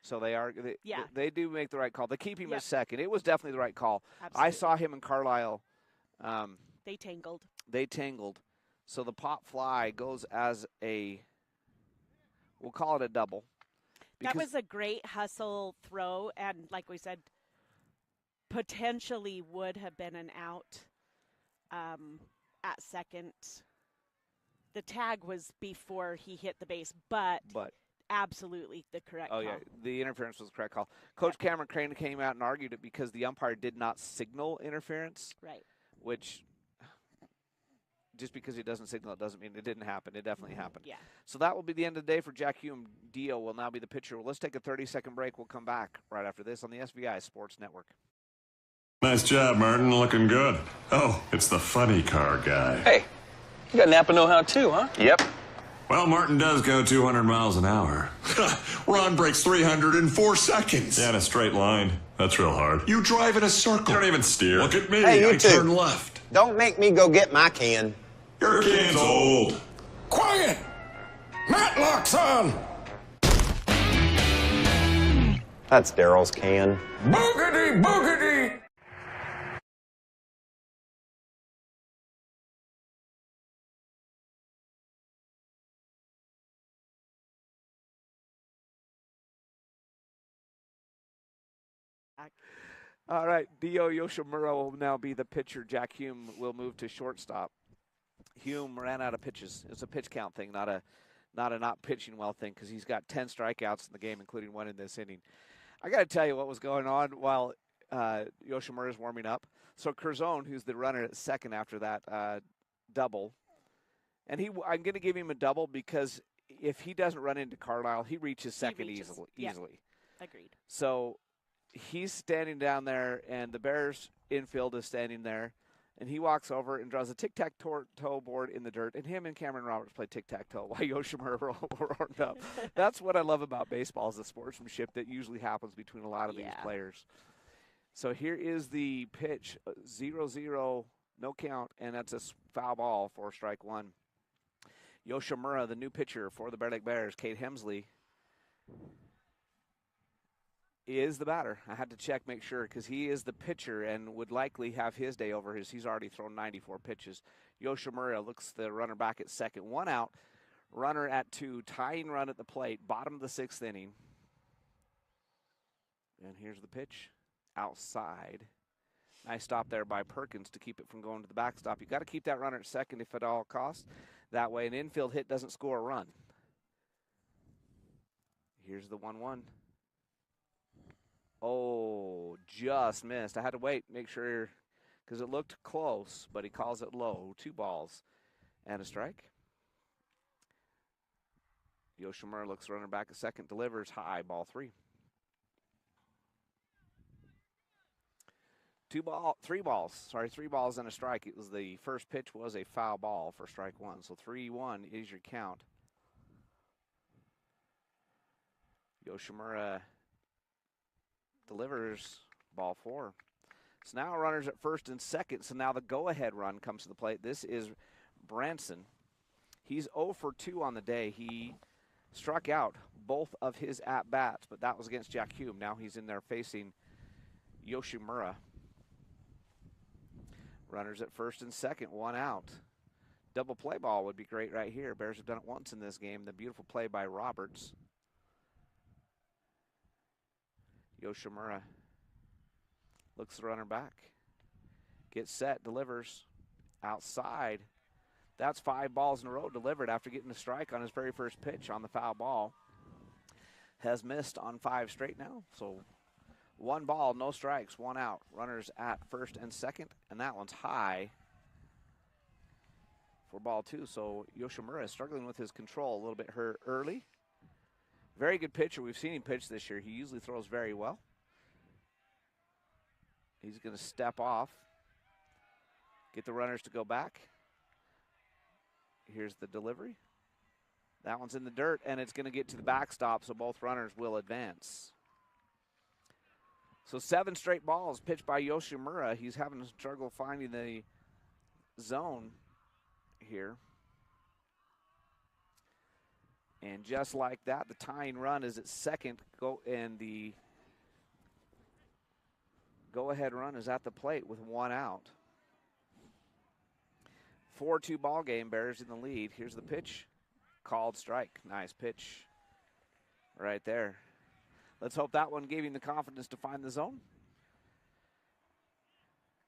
So they do make the right call. They keep him Yep. at second. It was definitely the right call. Absolutely. I saw him and Carlisle. They tangled. They tangled. So the pop fly goes as we'll call it a double. That was a great hustle throw, and like we said, potentially would have been an out at second. The tag was before he hit the base, but absolutely the correct call. Yeah, the interference was the correct call. Coach Cameron Crane came out and argued it because the umpire did not signal interference. Right. Which, just because he doesn't signal it doesn't mean it didn't happen. It definitely happened. Yeah. So that will be the end of the day for Jack Hume. Dio will now be the pitcher. Well, let's take a 30-second break. We'll come back right after this on the SVI Sports Network. Nice job, Martin. Looking good. Oh, it's the funny car guy. Hey, you got Napa know-how too, huh? Yep. Well, Martin does go 200 miles an hour. Ron breaks 304 seconds. Yeah, in a straight line. That's real hard. You drive in a circle. You don't even steer. Look at me. Hey, you I two. turn left. Don't make me go get my can. Your can's old. Quiet! Matlock's on! That's Daryl's can. Boogity, boogity! All right, Dio Yoshimura will now be the pitcher. Jack Hume will move to shortstop. Hume ran out of pitches. It's a pitch count thing, not a not pitching well thing, because he's got 10 strikeouts in the game, including one in this inning. I got to tell you what was going on while Yoshimura is warming up. So Curzon, who's the runner at second after that double, and I'm going to give him a double because if he doesn't run into Carlisle, he reaches second easily. Yep. Agreed. So he's standing down there, and the Bears infield is standing there, and he walks over and draws a tic-tac-toe board in the dirt, and him and Cameron Roberts play tic-tac-toe while Yoshimura warmed up. That's what I love about baseball, is the sportsmanship that usually happens between a lot of these players. So here is the pitch, 0-0, no count, and that's a foul ball for strike one. Yoshimura, the new pitcher for the Bear Lake Bears, Kate Hemsley, is the batter. I had to check, make sure, because he is the pitcher and would likely have his day over his. He's already thrown 94 pitches. Yoshimura looks the runner back at second. One out, runner at two, tying run at the plate, bottom of the sixth inning. And here's the pitch, outside. Nice stop there by Perkins to keep it from going to the backstop. You got to keep that runner at second if at all costs. That way an infield hit doesn't score a run. Here's the 1-1. Oh, just missed. I had to wait, make sure, because it looked close, but he calls it low. 2 balls and a strike. Yoshimura looks runner back at second, delivers high, ball 3. 3 balls and a strike. It was the first pitch was a foul ball for strike 1. So 3-1 is your count. Yoshimura delivers ball 4. So now runners at first and second. So now the go-ahead run comes to the plate. This is Branson. He's 0 for 2 on the day. He struck out both of his at-bats, but that was against Jack Hume. Now he's in there facing Yoshimura. Runners at first and second, 1 out. Double play ball would be great right here. Bears have done it once in this game. The beautiful play by Roberts. Yoshimura looks the runner back. Gets set, delivers outside. That's 5 balls in a row delivered after getting a strike on his very first pitch on the foul ball. Has missed on 5 straight now. So 1 ball, no strikes, 1 out. Runners at first and second, and that one's high for ball 2. So Yoshimura is struggling with his control a little bit early. Very good pitcher. We've seen him pitch this year. He usually throws very well. He's going to step off, get the runners to go back. Here's the delivery. That one's in the dirt, and it's going to get to the backstop, so both runners will advance. So 7 straight balls pitched by Yoshimura. He's having a struggle finding the zone here. And just like that, the tying run is at second, and the go-ahead run is at the plate with 1 out. 4-2 ball game, Bears in the lead. Here's the pitch. Called strike. Nice pitch right there. Let's hope that one gave him the confidence to find the zone.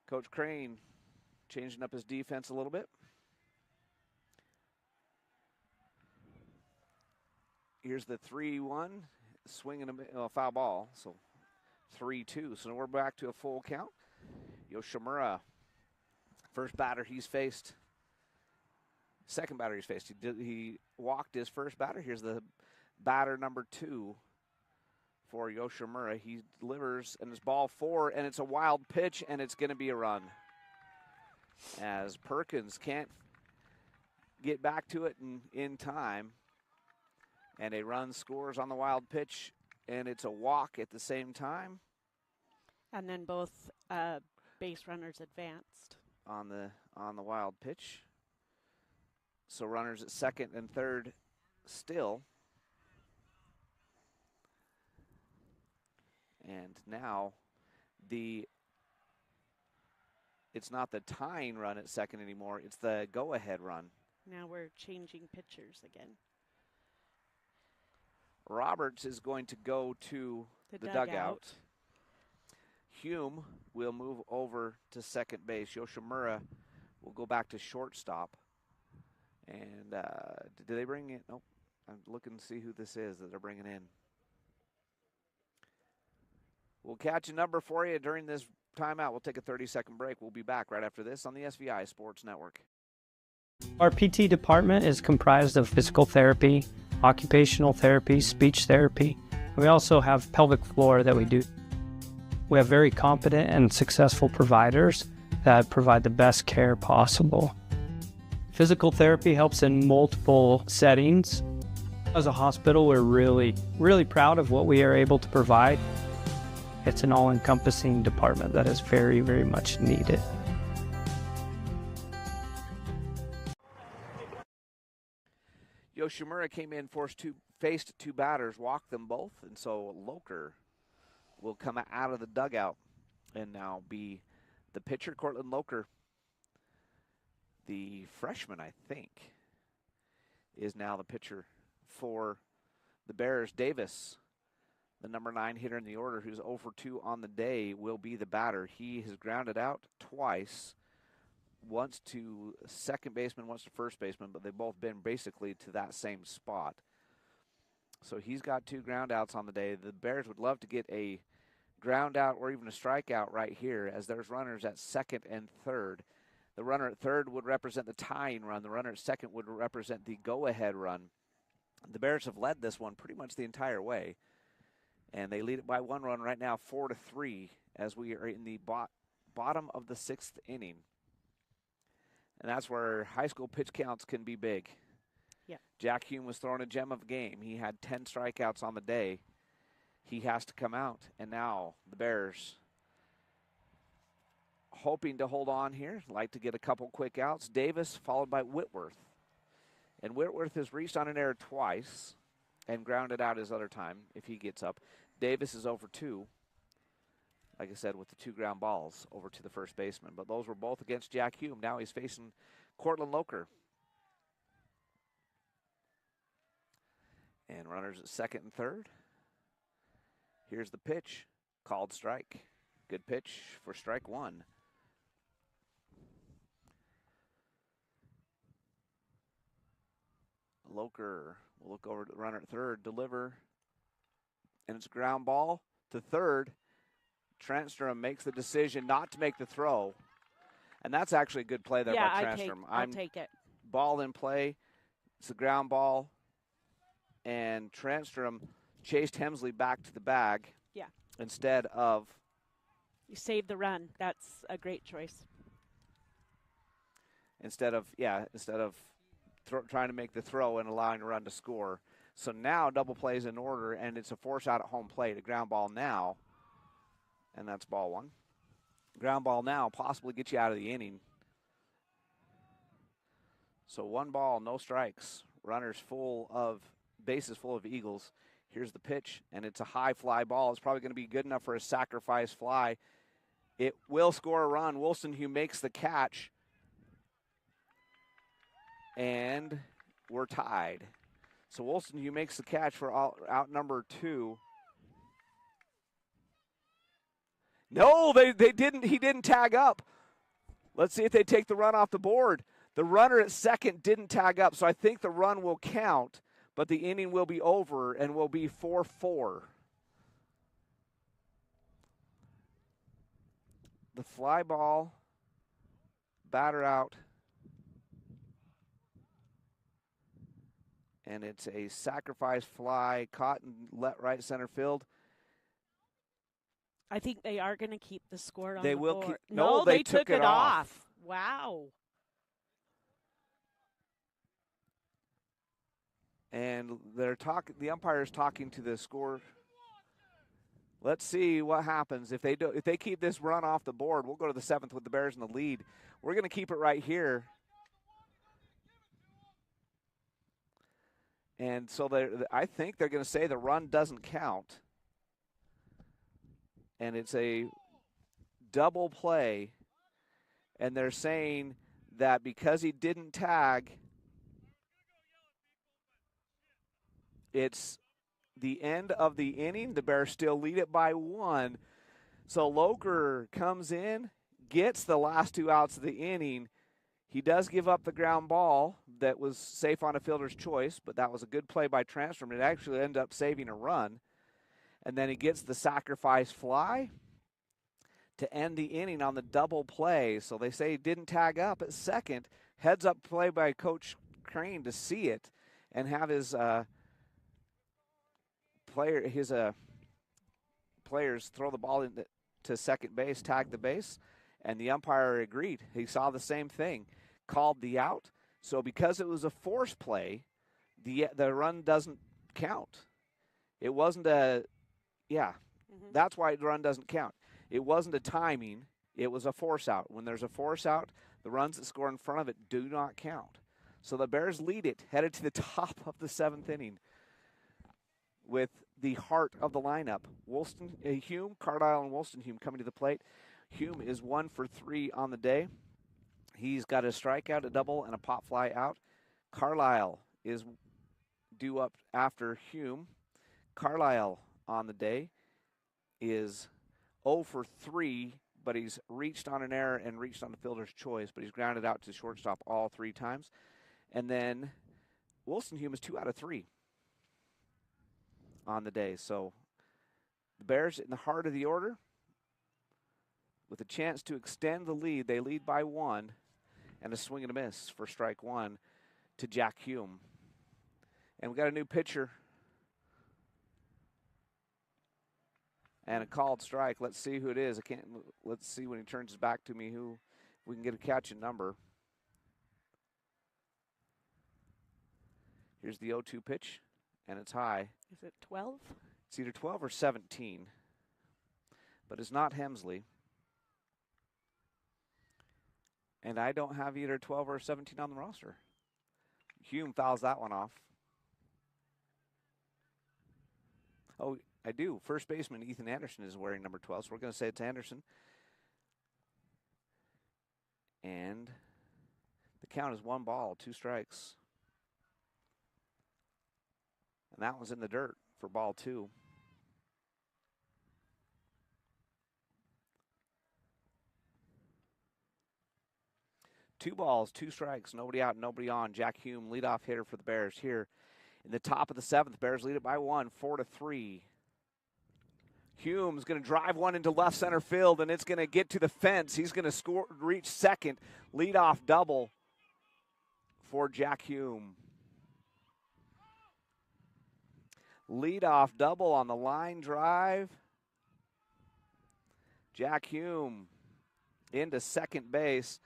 Coach Crane changing up his defense a little bit. Here's the 3-1, swinging a foul ball, so 3-2. So we're back to a full count. Yoshimura, first batter he's faced. Second batter he's faced. He walked his first batter. Here's the batter number 2 for Yoshimura. He delivers, and it's ball 4, and it's a wild pitch, and it's going to be a run. As Perkins can't get back to it in time. And a run scores on the wild pitch, and it's a walk at the same time. And then both base runners advanced. On the wild pitch. So runners at second and third still. And now it's not the tying run at second anymore, it's the go-ahead run. Now we're changing pitchers again. Roberts is going to go to the dugout. Hume will move over to second base. Yoshimura will go back to shortstop. And did they bring in? Nope. I'm looking to see who this is that they're bringing in. We'll catch a number for you during this timeout. We'll take a 30-second break. We'll be back right after this on the SVI Sports Network. Our PT department is comprised of physical therapy, occupational therapy, speech therapy. We also have pelvic floor that we do. We have very competent and successful providers that provide the best care possible. Physical therapy helps in multiple settings. As a hospital, we're really proud of what we are able to provide. It's an all-encompassing department that is very, very much needed. Yoshimura came in, faced 2 batters, walked them both, and so Loker will come out of the dugout and now be the pitcher, Cortland Loker. The freshman, I think, is now the pitcher for the Bears. Davis, the number 9 hitter in the order, who's 0 for 2 on the day, will be the batter. He has grounded out twice. Once to second baseman, once to first baseman, but they've both been basically to that same spot. So he's got 2 ground outs on the day. The Bears would love to get a ground out or even a strikeout right here, as there's runners at second and third. The runner at third would represent the tying run. The runner at second would represent the go-ahead run. The Bears have led this one pretty much the entire way, and they lead it by 1 run right now, 4-3, as we are in the bottom of the 6th inning. And that's where high school pitch counts can be big. Yeah. Jack Hume was throwing a gem of a game. He had 10 strikeouts on the day. He has to come out. And now the Bears hoping to hold on here, like to get a couple quick outs. Davis followed by Whitworth. And Whitworth has reached on an error twice and grounded out his other time if he gets up. Davis is 0 for 2. Like I said, with the 2 ground balls over to the first baseman. But those were both against Jack Hume. Now he's facing Cortland Loker. And runners at second and third. Here's the pitch. Called strike. Good pitch for strike 1. Loker will look over to the runner at third, deliver. And it's a ground ball to third. Transtrom makes the decision not to make the throw. And that's actually a good play there by Transtrom. I'll take it. Ball in play. It's a ground ball. And Transtrom chased Hemsley back to the bag. Yeah. Instead of. You save the run. That's a great choice. Instead of trying to make the throw and allowing the run to score. So now double plays in order, and it's a force out at home plate. A ground ball now, and that's ball one. Ground ball now possibly get you out of the inning. So 1 ball, no strikes. Bases full of Eagles. Here's the pitch, and it's a high fly ball. It's probably going to be good enough for a sacrifice fly. It will score a run. Wolstenhome makes the catch. And we're tied. So Wolstenhome makes the catch for out number 2. No, they didn't. He didn't tag up. Let's see if they take the run off the board. The runner at second didn't tag up, so I think the run will count, but the inning will be over and will be 4-4. The fly ball, batter out. And it's a sacrifice fly caught in right center field. I think they are going to keep the score on they the will board. Keep, no, they took it off. Wow. And they're talking. The umpire is talking to the score. Let's see what happens if they do. If they keep this run off the board, we'll go to the 7th with the Bears in the lead. We're going to keep it right here. And so I think they're going to say the run doesn't count. And it's a double play. And they're saying that because he didn't tag, it's the end of the inning. The Bears still lead it by 1. So Loker comes in, gets the last 2 outs of the inning. He does give up the ground ball that was safe on a fielder's choice, but that was a good play by Transtrom. It actually ended up saving a run. And then he gets the sacrifice fly to end the inning on the double play. So they say he didn't tag up at second. Heads up play by Coach Crane to see it and have his players throw the ball to second base, tag the base, and the umpire agreed. He saw the same thing, called the out. So because it was a force play, the run doesn't count. It wasn't that's why the run doesn't count. It wasn't a timing. It was a force out. When there's a force out, the runs that score in front of it do not count. So the Bears lead it, headed to the top of the 7th inning with the heart of the lineup. Hume, Carlisle, and Wolstenhome coming to the plate. Hume is 1 for 3 on the day. He's got a strikeout, a double, and a pop fly out. Carlisle is due up after Hume. Carlisle on the day is 0 for 3, but he's reached on an error and reached on the fielder's choice, but he's grounded out to shortstop all 3 times. And then Wolstenhome is 2 out of 3 on the day. So the Bears in the heart of the order with a chance to extend the lead. They lead by 1, and a swing and a miss for strike 1 to Jack Hume. And we got a new pitcher and a called strike. Let's see who it is. Let's see when he turns his back to me who we can get a catch and number. Here's the 0-2 pitch, and it's high. Is it 12? It's either 12 or 17, but it's not Hemsley. And I don't have either 12 or 17 on the roster. Hume fouls that one off. Oh, I do. First baseman Ethan Anderson is wearing number 12, so we're going to say it's Anderson. And the count is 1 ball, 2 strikes. And that was in the dirt for ball 2. Two balls, 2 strikes, nobody out, nobody on. Jack Hume, leadoff hitter for the Bears here in the top of the 7th. Bears lead it by 1, 4-3. Hume's going to drive one into left center field, and it's going to get to the fence. He's going to reach second. Leadoff double for Jack Hume. Leadoff double on the line drive. Jack Hume into second base.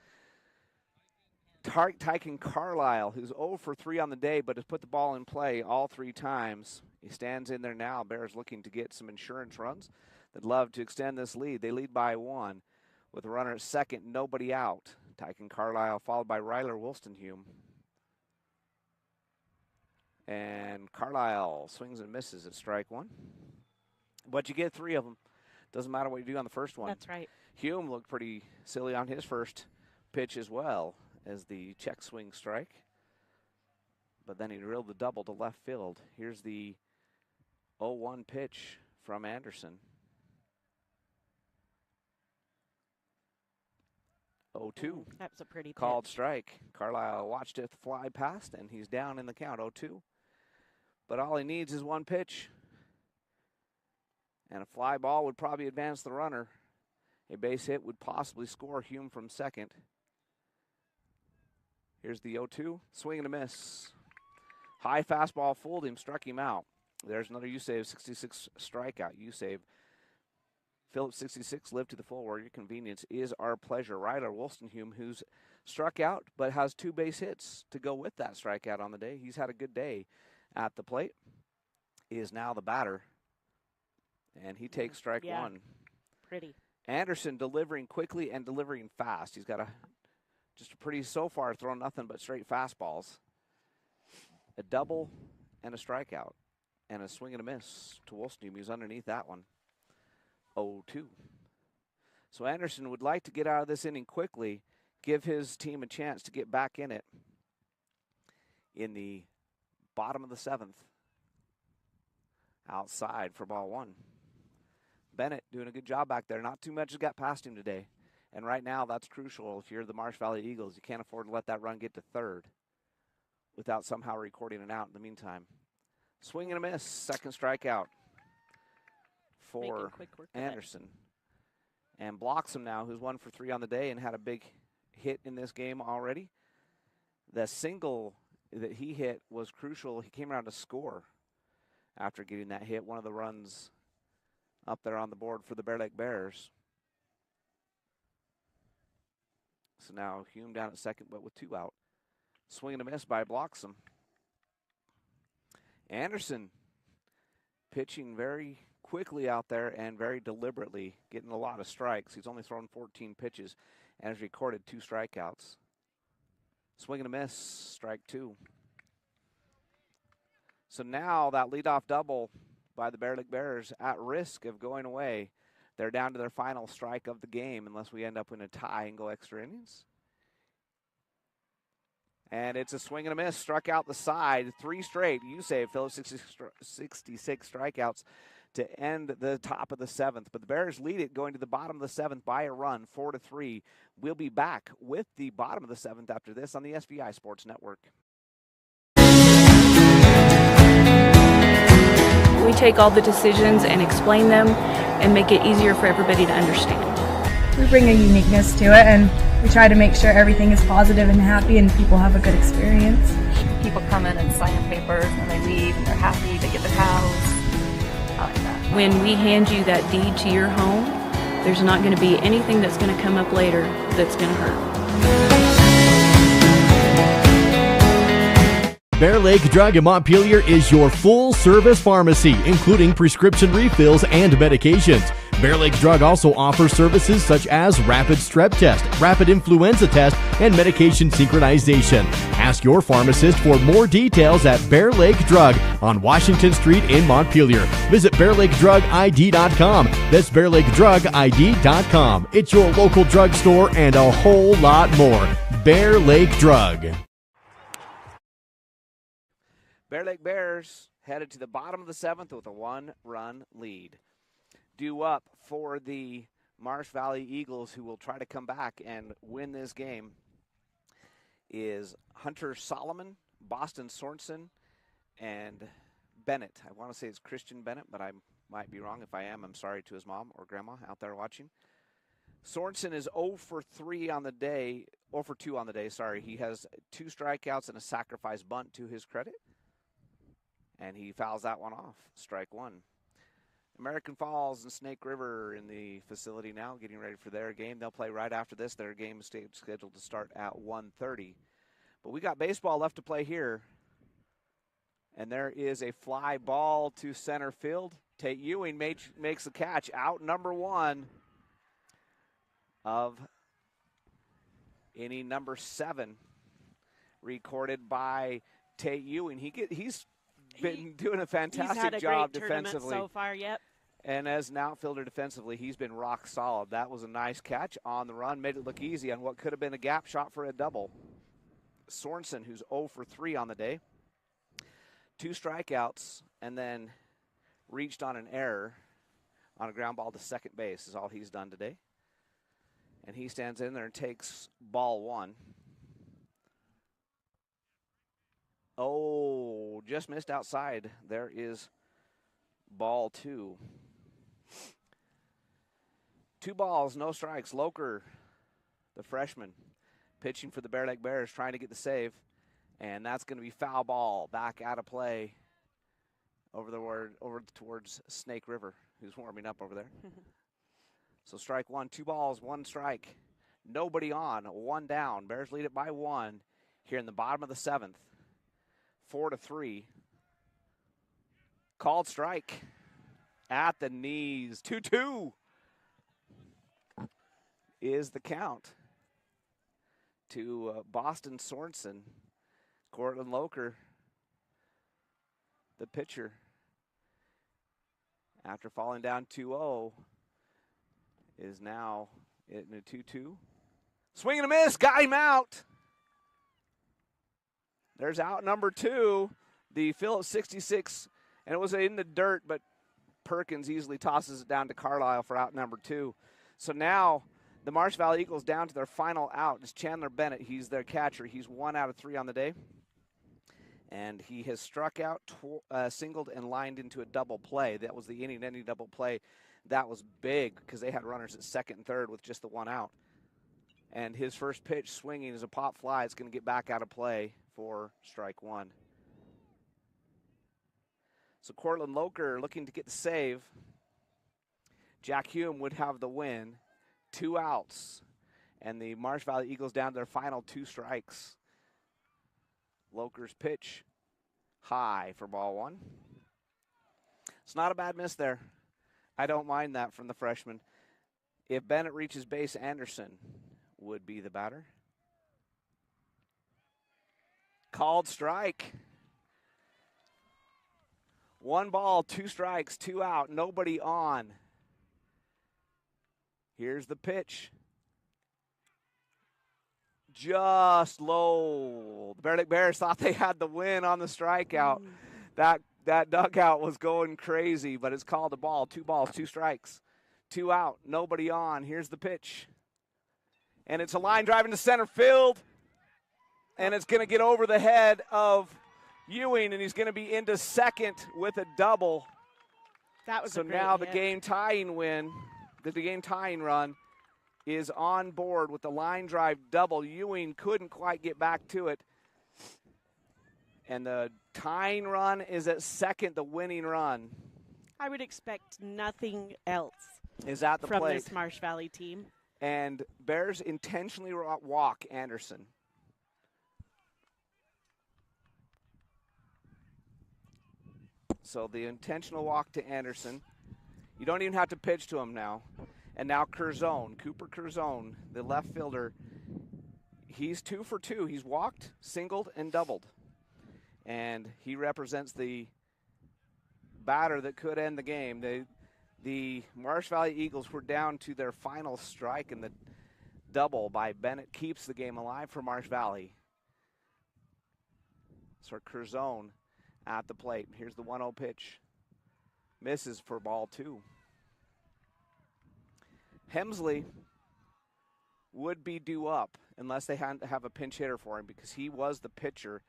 Tyken Carlisle, who's 0 for 3 on the day, but has put the ball in play all 3 times. He stands in there now. Bears looking to get some insurance runs. They'd love to extend this lead. They lead by 1 with a runner at second, nobody out. Tyken Carlisle followed by Ryler Wolstenhume. And Carlisle swings and misses at strike 1. But you get 3 of them. Doesn't matter what you do on the first one. That's right. Hume looked pretty silly on his first pitch as well as the check swing strike. But then he drilled the double to left field. Here's the 0-1 pitch from Anderson. 0-2. That's a pretty called pitch. Strike. Carlisle watched it fly past, and he's down in the count, 0-2. But all he needs is 1 pitch. And a fly ball would probably advance the runner. A base hit would possibly score Hume from second. Here's the 0-2. Swing and a miss. High fastball fooled him, struck him out. There's another USAVE 66 strikeout. USAVE. Phillips 66 live to the full where your convenience is our pleasure. Ryler Wolstenhume, who's struck out but has 2 base hits to go with that strikeout on the day. He's had a good day at the plate. He is now the batter. And he takes strike 1. Pretty. Anderson delivering quickly and delivering fast. He's got just a pretty, so far, thrown nothing but straight fastballs. A double and a strikeout. And a swing and a miss to Wolstenhume. He's underneath that one. 0-2. So Anderson would like to get out of this inning quickly, give his team a chance to get back in it in the bottom of the 7th. Outside for ball 1. Bennett doing a good job back there. Not too much has got past him today. And right now, that's crucial. If you're the Marsh Valley Eagles, you can't afford to let that run get to third without somehow recording it out in the meantime. Swing and a miss. Second strikeout for Anderson. And blocks him now, who's 1 for 3 on the day and had a big hit in this game already. The single that he hit was crucial. He came around to score after getting that hit. One of the runs up there on the board for the Bear Lake Bears. So now Hume down at second, but with 2 out. Swing and a miss by Bloxham. Anderson pitching very quickly out there and very deliberately, getting a lot of strikes. He's only thrown 14 pitches and has recorded 2 strikeouts. Swing and a miss, strike 2. So now that leadoff double by the Bear Lake Bears at risk of going away. They're down to their final strike of the game unless we end up in a tie and go extra innings. And it's a swing and a miss. Struck out the side. 3 straight. USAVE Phillips 66 strikeouts to end the top of the 7th. But the Bears lead it going to the bottom of the 7th by a run, 4-3. We'll be back with the bottom of the 7th after this on the SVI Sports Network. We take all the decisions and explain them and make it easier for everybody to understand. We bring a uniqueness to it, and we try to make sure everything is positive and happy and people have a good experience. People come in and sign papers and they leave and they're happy, they get their house. I like that. When we hand you that deed to your home, there's not going to be anything that's going to come up later that's going to hurt. Bear Lake Drug in Montpelier is your full-service pharmacy, including prescription refills and medications. Bear Lake Drug also offers services such as rapid strep test, rapid influenza test, and medication synchronization. Ask your pharmacist for more details at Bear Lake Drug on Washington Street in Montpelier. Visit BearLakeDrugID.com. That's BearLakeDrugID.com. It's your local drugstore and a whole lot more. Bear Lake Drug. Bear Lake Bears headed to the bottom of the 7th with a 1-run lead. Due up for the Marsh Valley Eagles, who will try to come back and win this game, is Hunter Solomon, Boston Sorensen, and Bennett. I want to say it's Christian Bennett, but I might be wrong. If I am, I'm sorry to his mom or grandma out there watching. Sorensen is 0 for 3 on the day, 0 for 2 on the day, sorry. He has 2 strikeouts and a sacrifice bunt to his credit. And he fouls that one off. Strike one. American Falls and Snake River in the facility now, getting ready for their game. They'll play right after this. Their game is scheduled to start at 1:30. But we got baseball left to play here. And there is a fly ball to center field. Tate Ewing makes the catch. Out number one of inning number 7, recorded by Tate Ewing. He's been doing a fantastic job defensively so far. Yep. And as an outfielder defensively, he's been rock solid. That was a nice catch on the run, made it look easy on what could have been a gap shot for a double. Sorensen, who's 0 for 3 on the day, 2 strikeouts, and then reached on an error on a ground ball to second base is all he's done today. And he stands in there and takes ball 1. Oh, just missed outside. There is ball 2. 2 balls, no strikes. Loker, the freshman, pitching for the Bear Lake Bears, trying to get the save. And that's going to be foul ball, back out of play over towards Snake River, who's warming up over there. So strike 1, 2 balls, 1 strike. Nobody on, 1 down. Bears lead it by 1 here in the bottom of the 7th. 4-3. Called strike at the knees. 2-2 is the count to Boston Sorensen. Cortland Loker, the pitcher, after falling down 2-0, is now in a 2-2. Swing and a miss, got him out. There's out number 2, the Phillips 66, and it was in the dirt, but Perkins easily tosses it down to Carlisle for out number 2. So now the Marsh Valley Eagles down to their final out. It's Chandler Bennett. He's their catcher. He's 1 out of 3 on the day. And he has struck out, singled, and lined into a double play. That was the inning-ending double play. That was big because they had runners at second and third with just the 1 out. And his first pitch swinging is a pop fly. It's going to get back out of play for strike 1. So Cortland Loker looking to get the save. Jack Hume would have the win. 2 outs. And the Marsh Valley Eagles down to their final 2 strikes. Loker's pitch high for ball 1. It's not a bad miss there. I don't mind that from the freshman. If Bennett reaches base, Anderson would be the batter. Called strike. 1 ball, 2 strikes, 2 out, nobody on. Here's the pitch. Just low. The Bear Lake Bears thought they had the win on the strikeout. That dugout was going crazy, but it's called a ball. 2 balls, 2 strikes, 2 out, nobody on. Here's the pitch. And it's a line drive into center field. And it's going to get over the head of Ewing, and he's going to be into second with a double. That was so a great now the hit. game-tying win, the game-tying run, is on board with the line drive double. Ewing couldn't quite get back to it. And the tying run is at second, the winning run. I would expect nothing else is at the from plate. This Marsh Valley team. And Bears intentionally walk Anderson. So the intentional walk to Anderson. You don't even have to pitch to him now. And now Curzone, Cooper Curzone, the left fielder, he's 2 for 2. He's walked, singled, and doubled. And he represents the batter that could end the game. The Marsh Valley Eagles were down to their final strike, and the double by Bennett keeps the game alive for Marsh Valley. So Curzone at the plate. Here's the 1-0 pitch. Misses for ball 2. Hemsley would be due up unless they had to have a pinch hitter for him because he was the pitcher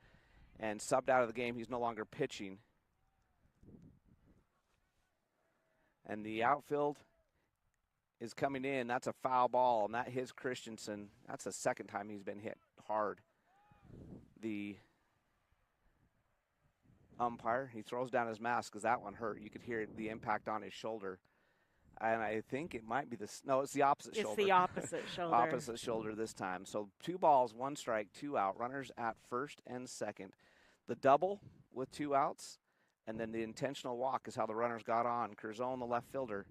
and subbed out of the game. He's no longer pitching. And the outfield is coming in. That's a foul ball, and that hits Christensen. That's the second time he's been hit hard. The umpire. He throws down his mask because that one hurt. You could hear the impact on his shoulder. And I think it might be no, it's the opposite shoulder. It's the opposite shoulder. Opposite shoulder this time. So 2 balls, 1 strike, 2 out. Runners at first and second. The double with 2 outs, and then the intentional walk is how the runners got on. Curzon, the left fielder,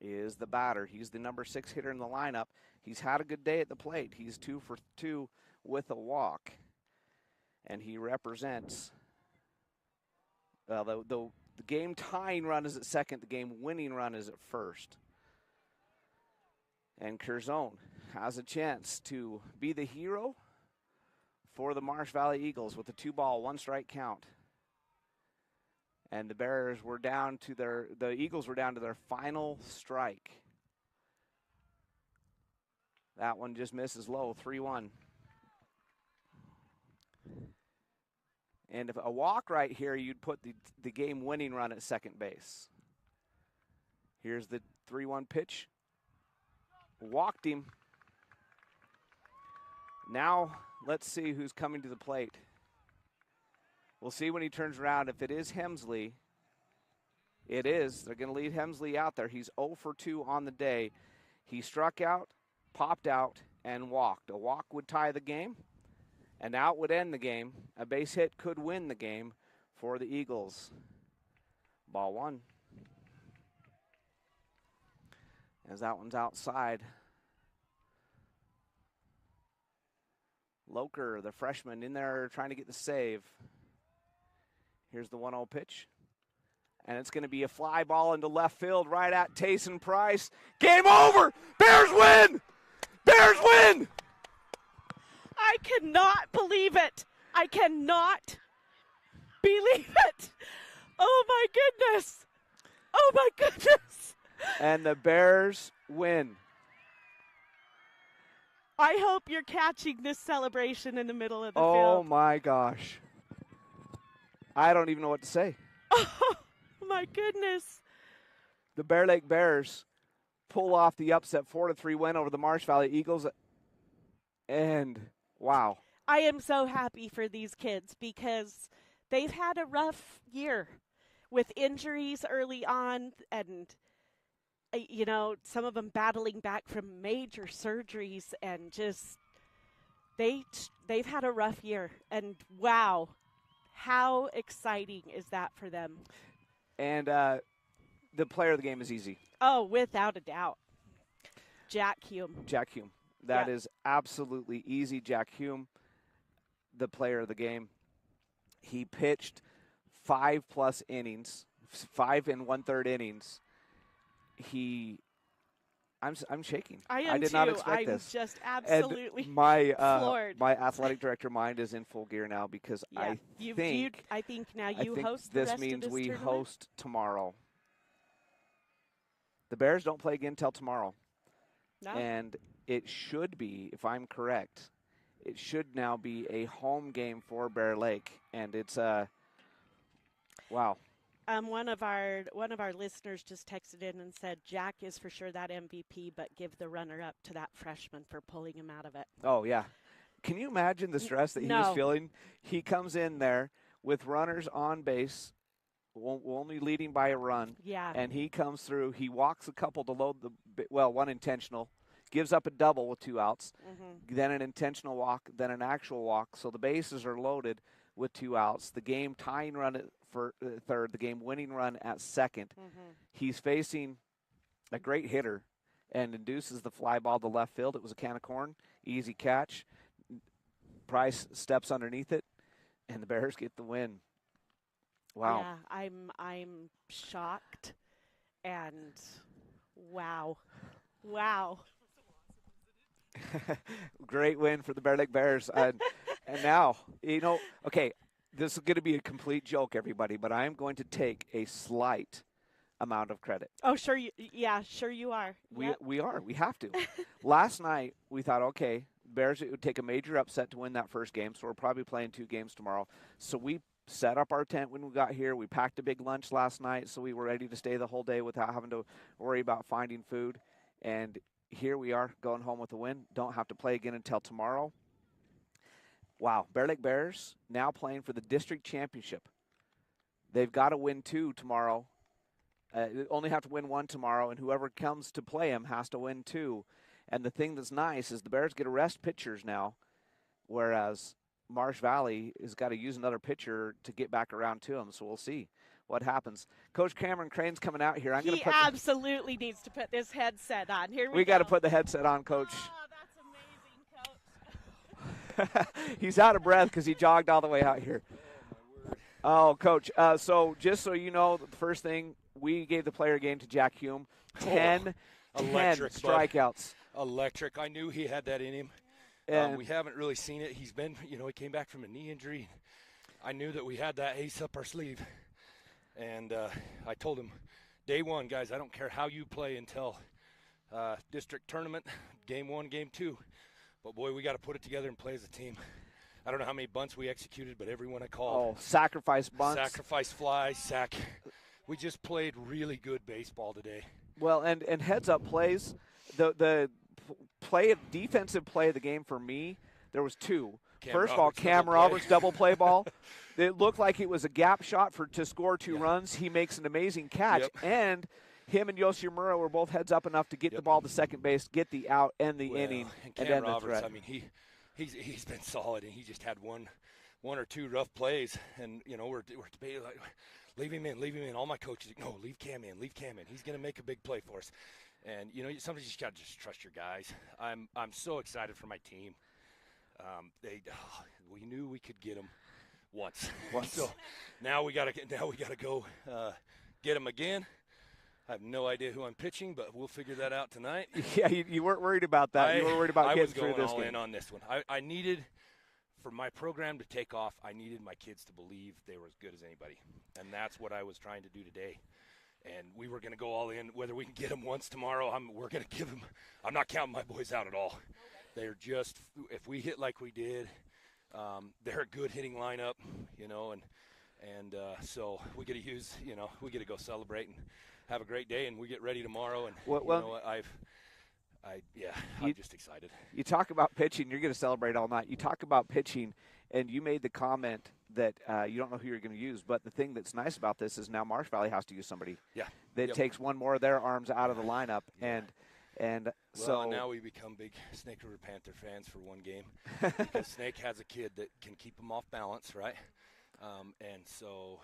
is the batter. He's the number 6 hitter in the lineup. He's had a good day at the plate. He's 2 for 2 with a walk. And he represents the game tying run is at second. The game winning run is at first. And Curzon has a chance to be the hero for the Marsh Valley Eagles with a 2-ball, 1 strike count. And the Bears were down to the Eagles were down to their final strike. That one just misses low, 3-1. And if a walk right here, you'd put the game-winning run at second base. Here's the 3-1 pitch. Walked him. Now let's see who's coming to the plate. We'll see when he turns around. If it is Hemsley, it is. They're going to lead Hemsley out there. He's 0 for 2 on the day. He struck out, popped out, and walked. A walk would tie the game. An out would end the game. A base hit could win the game for the Eagles. Ball 1. As that one's outside. Loker, the freshman, in there trying to get the save. Here's the 1-0 pitch. And it's going to be a fly ball into left field right at Tayson Price. Game over! Bears win! Bears win! I cannot believe it. I cannot believe it. Oh, my goodness. Oh, my goodness. And the Bears win. I hope you're catching this celebration in the middle of the field. Oh, my gosh. I don't even know what to say. Oh, my goodness. The Bear Lake Bears pull off the upset 4-3 win over the Marsh Valley Eagles. And wow. I am so happy for these kids because they've had a rough year with injuries early on and, you know, some of them battling back from major surgeries and just they've had a rough year. And wow, how exciting is that for them? And the player of the game is easy. Oh, without a doubt. Jack Hume. Jack Hume. That is absolutely easy. Jack Hume, the player of the game. He pitched 5+ innings, 5 1/3 innings. I'm shaking. I did too. not expect I'm this. just absolutely and my floored. My athletic director mind is in full gear now because I think now you host the this rest means of this we tournament? host tomorrow. The Bears don't play again till tomorrow. No. And it should be, if I'm correct, it should now be a home game for Bear Lake, and it's wow. One of our listeners just texted in and said Jack is for sure that MVP, but give the runner-up to that freshman for pulling him out of it. Oh yeah, can you imagine the stress that he was feeling? He comes in there with runners on base, only leading by a run. Yeah. And he comes through. He walks a couple to load one intentional. Gives up a double with 2 outs, then an intentional walk, then an actual walk. So the bases are loaded with 2 outs. The game tying run for third, the game winning run at second. He's facing a great hitter and induces the fly ball to left field. It was a can of corn, easy catch. Price steps underneath it, and the Bears get the win. Wow. Yeah, I'm shocked, and wow. Great win for the Bear Lake Bears. And now, okay, this is going to be a complete joke, everybody, but I'm going to take a slight amount of credit. Oh, sure you are. We are. We have to. Last night, we thought, okay, Bears, it would take a major upset to win that first game, so we're probably playing 2 games tomorrow. So we set up our tent when we got here. We packed a big lunch last night, so we were ready to stay the whole day without having to worry about finding food. And here we are going home with a win. Don't have to play again until tomorrow. Wow, Bear Lake Bears now playing for the district championship. They've got to win 2 tomorrow. They only have to win 1 tomorrow, and whoever comes to play them has to win 2. And the thing that's nice is the Bears get to rest pitchers now, whereas Marsh Valley has got to use another pitcher to get back around to them. So we'll see what happens. Coach Cameron Crane's coming out here. He absolutely needs to put this headset on. Here we go. We got to put the headset on, Coach. Oh, that's amazing, Coach. He's out of breath because he jogged all the way out here. Oh, Coach, so just so you know, the first thing, we gave the player game to Jack Hume. 10 strikeouts. Electric. I knew he had that in him. We haven't really seen it. He's been, he came back from a knee injury. I knew that we had that ace up our sleeve. And I told him, day one, guys, I don't care how you play until district tournament, game 1, game 2. But, boy, we got to put it together and play as a team. I don't know how many bunts we executed, but every one I called. Oh, sacrifice bunts. Sacrifice fly, sack. We just played really good baseball today. Well, and heads-up plays, the defensive play of the game for me, there was 2. First of all, Cam Roberts double play ball. It looked like it was a gap shot to score 2 runs. He makes an amazing catch. And him and Yoshimura were both heads up enough to get the ball to second base, get the out, end the inning, and end the threat. I mean, he's been solid, and he just had one or 2 rough plays. And, we're debating, like, leave him in. All my coaches, no, leave Cam in. He's going to make a big play for us. And, sometimes you just got to just trust your guys. I'm so excited for my team. We knew we could get them once. So now we got to go get them again. I have no idea who I'm pitching, but we'll figure that out tonight. Yeah, you weren't worried about that. You were worried about getting through this game. I was going all in on this one. I needed, for my program to take off, I needed my kids to believe they were as good as anybody, and that's what I was trying to do today. And we were going to go all in. Whether we can get them once tomorrow, we're going to give them. I'm not counting my boys out at all. They're just, if we hit like we did, they're a good hitting lineup, and so we get to use, we get to go celebrate and have a great day, and we get ready tomorrow. And I'm just excited. You talk about pitching, you're going to celebrate all night. You talk about pitching, and you made the comment that you don't know who you're going to use. But the thing that's nice about this is now Marsh Valley has to use somebody. Yeah. That takes one more of their arms out of the lineup, and so now we become big Snake River Panther fans for one game because Snake has a kid that can keep them off balance, right? And so,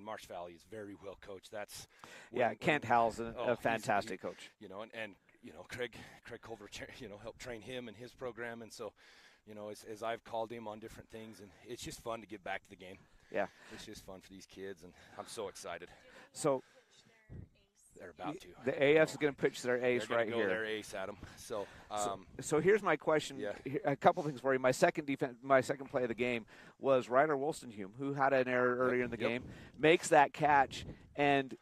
Marsh Valley is very well coached. That's Kent Howell's a fantastic coach. And Craig Culver, helped train him and his program, and so, as I've called him on different things, and it's just fun to get back to the game. Yeah, it's just fun for these kids, and I'm so excited. So. They're about to. The AF is going to pitch their ace right here. Their ace at them. So here's my question. Yeah. A couple things for you. My second play of the game was Ryder Wolstenhume, who had an error earlier in the game, makes that catch and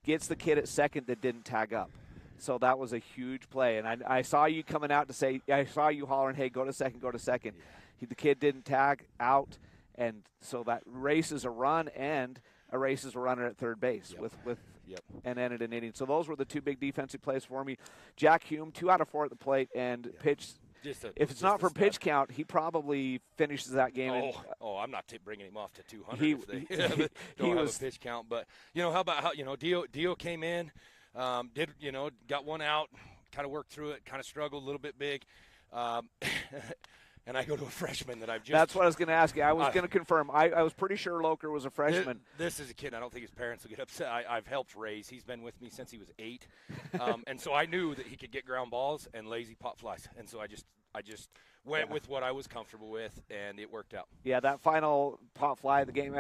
gets the kid at second that didn't tag up. So that was a huge play. And I saw you coming out to say, I saw you hollering, hey, go to second. Yeah. The kid didn't tag out, and so that races a run and erases a runner at third base and ended an inning. So those were the 2 big defensive plays for me. Jack Hume, 2 out of 4 at the plate, and pitched. If it's not for pitch count, he probably finishes that game. I'm not bringing him off to 200 if they don't have a pitch count. But, how about Dio came in, got one out, kind of worked through it, kind of struggled a little bit big. And I go to a freshman that I've just – That's what I was going to ask you. I was going to confirm. I was pretty sure Loker was a freshman. This is a kid. I don't think his parents will get upset. I've helped raise. He's been with me since he was 8. And so I knew that he could get ground balls and lazy pop flies. And so I just went with what I was comfortable with, and it worked out. Yeah, that final pop fly of the game,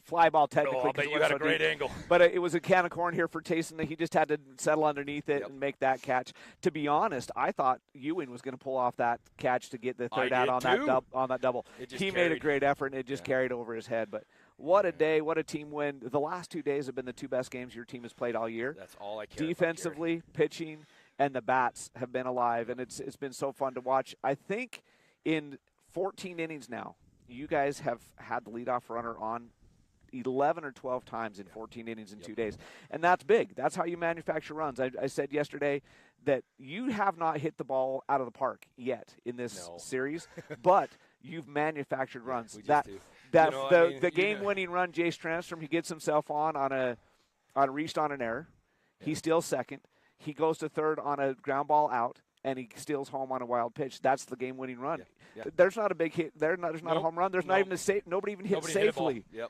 fly ball technically. I bet you got a great angle. But it was a can of corn here for Tayson. He just had to settle underneath it and make that catch. To be honest, I thought Ewing was going to pull off that catch to get the third out on that double. He made a great effort, and it just carried over his head. But what a day, what a team win. The last 2 days have been the 2 best games your team has played all year. That's all I care Defensively, pitching, and the bats have been alive, and it's been so fun to watch. I think in 14 innings now, you guys have had the leadoff runner on 11 or 12 times in 14 innings in 2 days. And that's big. That's how you manufacture runs. I said yesterday that you have not hit the ball out of the park yet in this series, but you've manufactured runs. We just That do. that You know, the, I mean, the you game-winning run, Jace Transtrom, he gets himself on a reached on an error. He steals second. He goes to third on a ground ball out, and he steals home on a wild pitch. That's the game-winning run. Yeah. There's not a big hit. There's not a home run. There's not even a safe. Nobody even hit Nobody hit a ball. safely. Yep.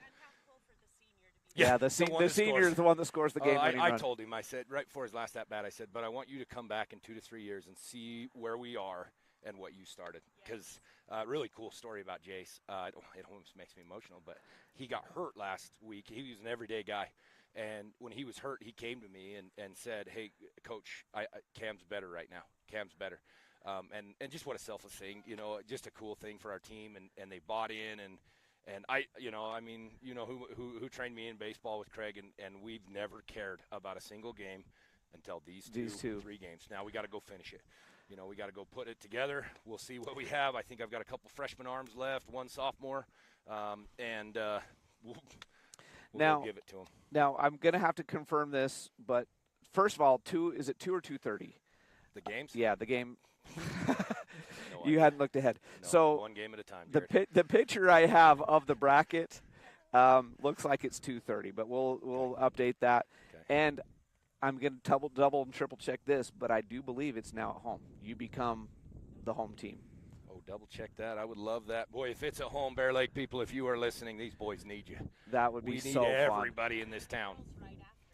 Yeah, the one senior that is the one that scores the game-winning I run. told him, I said, right before his last at-bat, I said, but I want you to come back in 2 to 3 years and see where we are and what you started. Because really cool story about Jace. It almost makes me emotional, but he got hurt last week. He was an everyday guy. And when he was hurt, he came to me and said, hey, Coach, Cam's better right now. Cam's better. And just what a selfless thing, just a cool thing for our team. And they bought in. And I, who trained me in baseball with Craig, and we've never cared about a single game until these two, 3 games. Now we got to go finish it. We got to go put it together. We'll see what we have. I think I've got a couple freshman arms left, 1 sophomore, and we'll now, go give it to them. Now I'm going to have to confirm this, but first of all, is it 2 or 2:30? The games? Yeah, the game. You hadn't looked ahead. No, so 1 game at a time. The picture I have of the bracket looks like it's 2:30, but we'll update that. Okay. And I'm going to double and triple check this, but I do believe it's now at home. You become the home team. Oh, double check that. I would love that. Boy, if it's at home, Bear Lake people, if you are listening, these boys need you. That would be so We fun. need everybody in this town.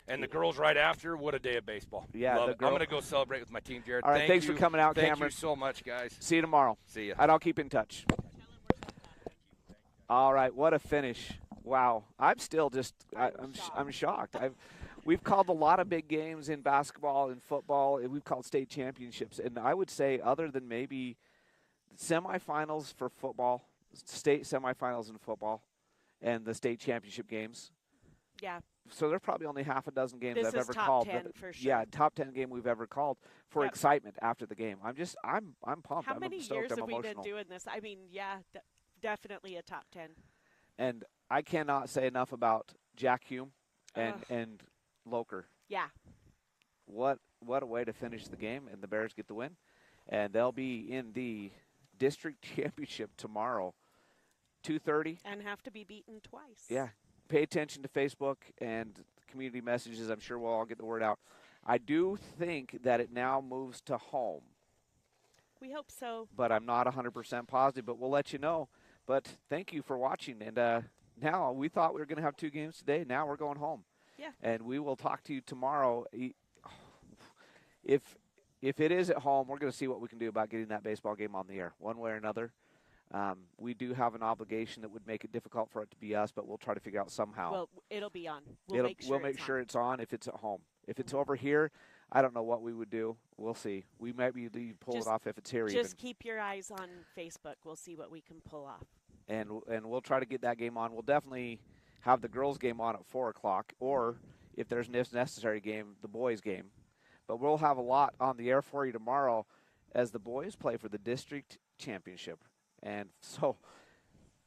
And the girls right after, what a day of baseball. Yeah, I'm going to go celebrate with my team, Jared. All right, thanks for coming out, Thank Cameron. you so much, guys. See you tomorrow. See ya. And I'll keep in touch. All right, what a finish. Wow. I'm still just I'm shocked. We've called a lot of big games in basketball and football, and we've called state championships. And I would say other than maybe semifinals for football, state semifinals in football, and the state championship games. Yeah. So there's probably only half a dozen games This I've is ever top called. 10 for sure. Yeah, top 10 game we've ever called for Yep. excitement after the game. I'm pumped. How I'm many stoked. years I'm have we emotional. been doing this? I mean, yeah, definitely a top 10. And I cannot say enough about Jack Hume and Loker. Yeah. What a way to finish the game, and the Bears get the win. And they'll be in the district championship tomorrow, 2:30. And have to be beaten twice. Yeah. Pay attention to Facebook and community messages. I'm sure we'll all get the word out. I do think that it now moves to home, We hope so. but I'm not 100% positive, but we'll let you know. But thank you for watching. And now we thought we were going to have 2 games today. Now we're going home. Yeah. And we will talk to you tomorrow. If it is at home, we're going to see what we can do about getting that baseball game on the air one way or another. We do have an obligation that would make it difficult for it to be us, but we'll try to figure out somehow. Well, it'll be on. We'll make sure it's on if it's at home. If it's over here, I don't know what we would do. We'll see. We might be pull it off if it's here even. Just keep your eyes on Facebook. We'll see what we can pull off. And we'll try to get that game on. We'll definitely have the girls' game on at 4 o'clock, or if there's an if necessary game, the boys' game. But we'll have a lot on the air for you tomorrow as the boys play for the district championship. And so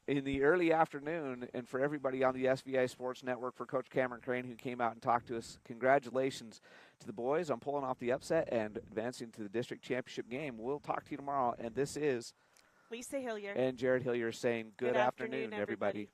in the early afternoon, and for everybody on the SVI Sports Network, for Coach Cameron Crane, who came out and talked to us, congratulations to the boys on pulling off the upset and advancing to the district championship game. We'll talk to you tomorrow. And this is Lisa Hillier and Jared Hillier saying good afternoon, everybody.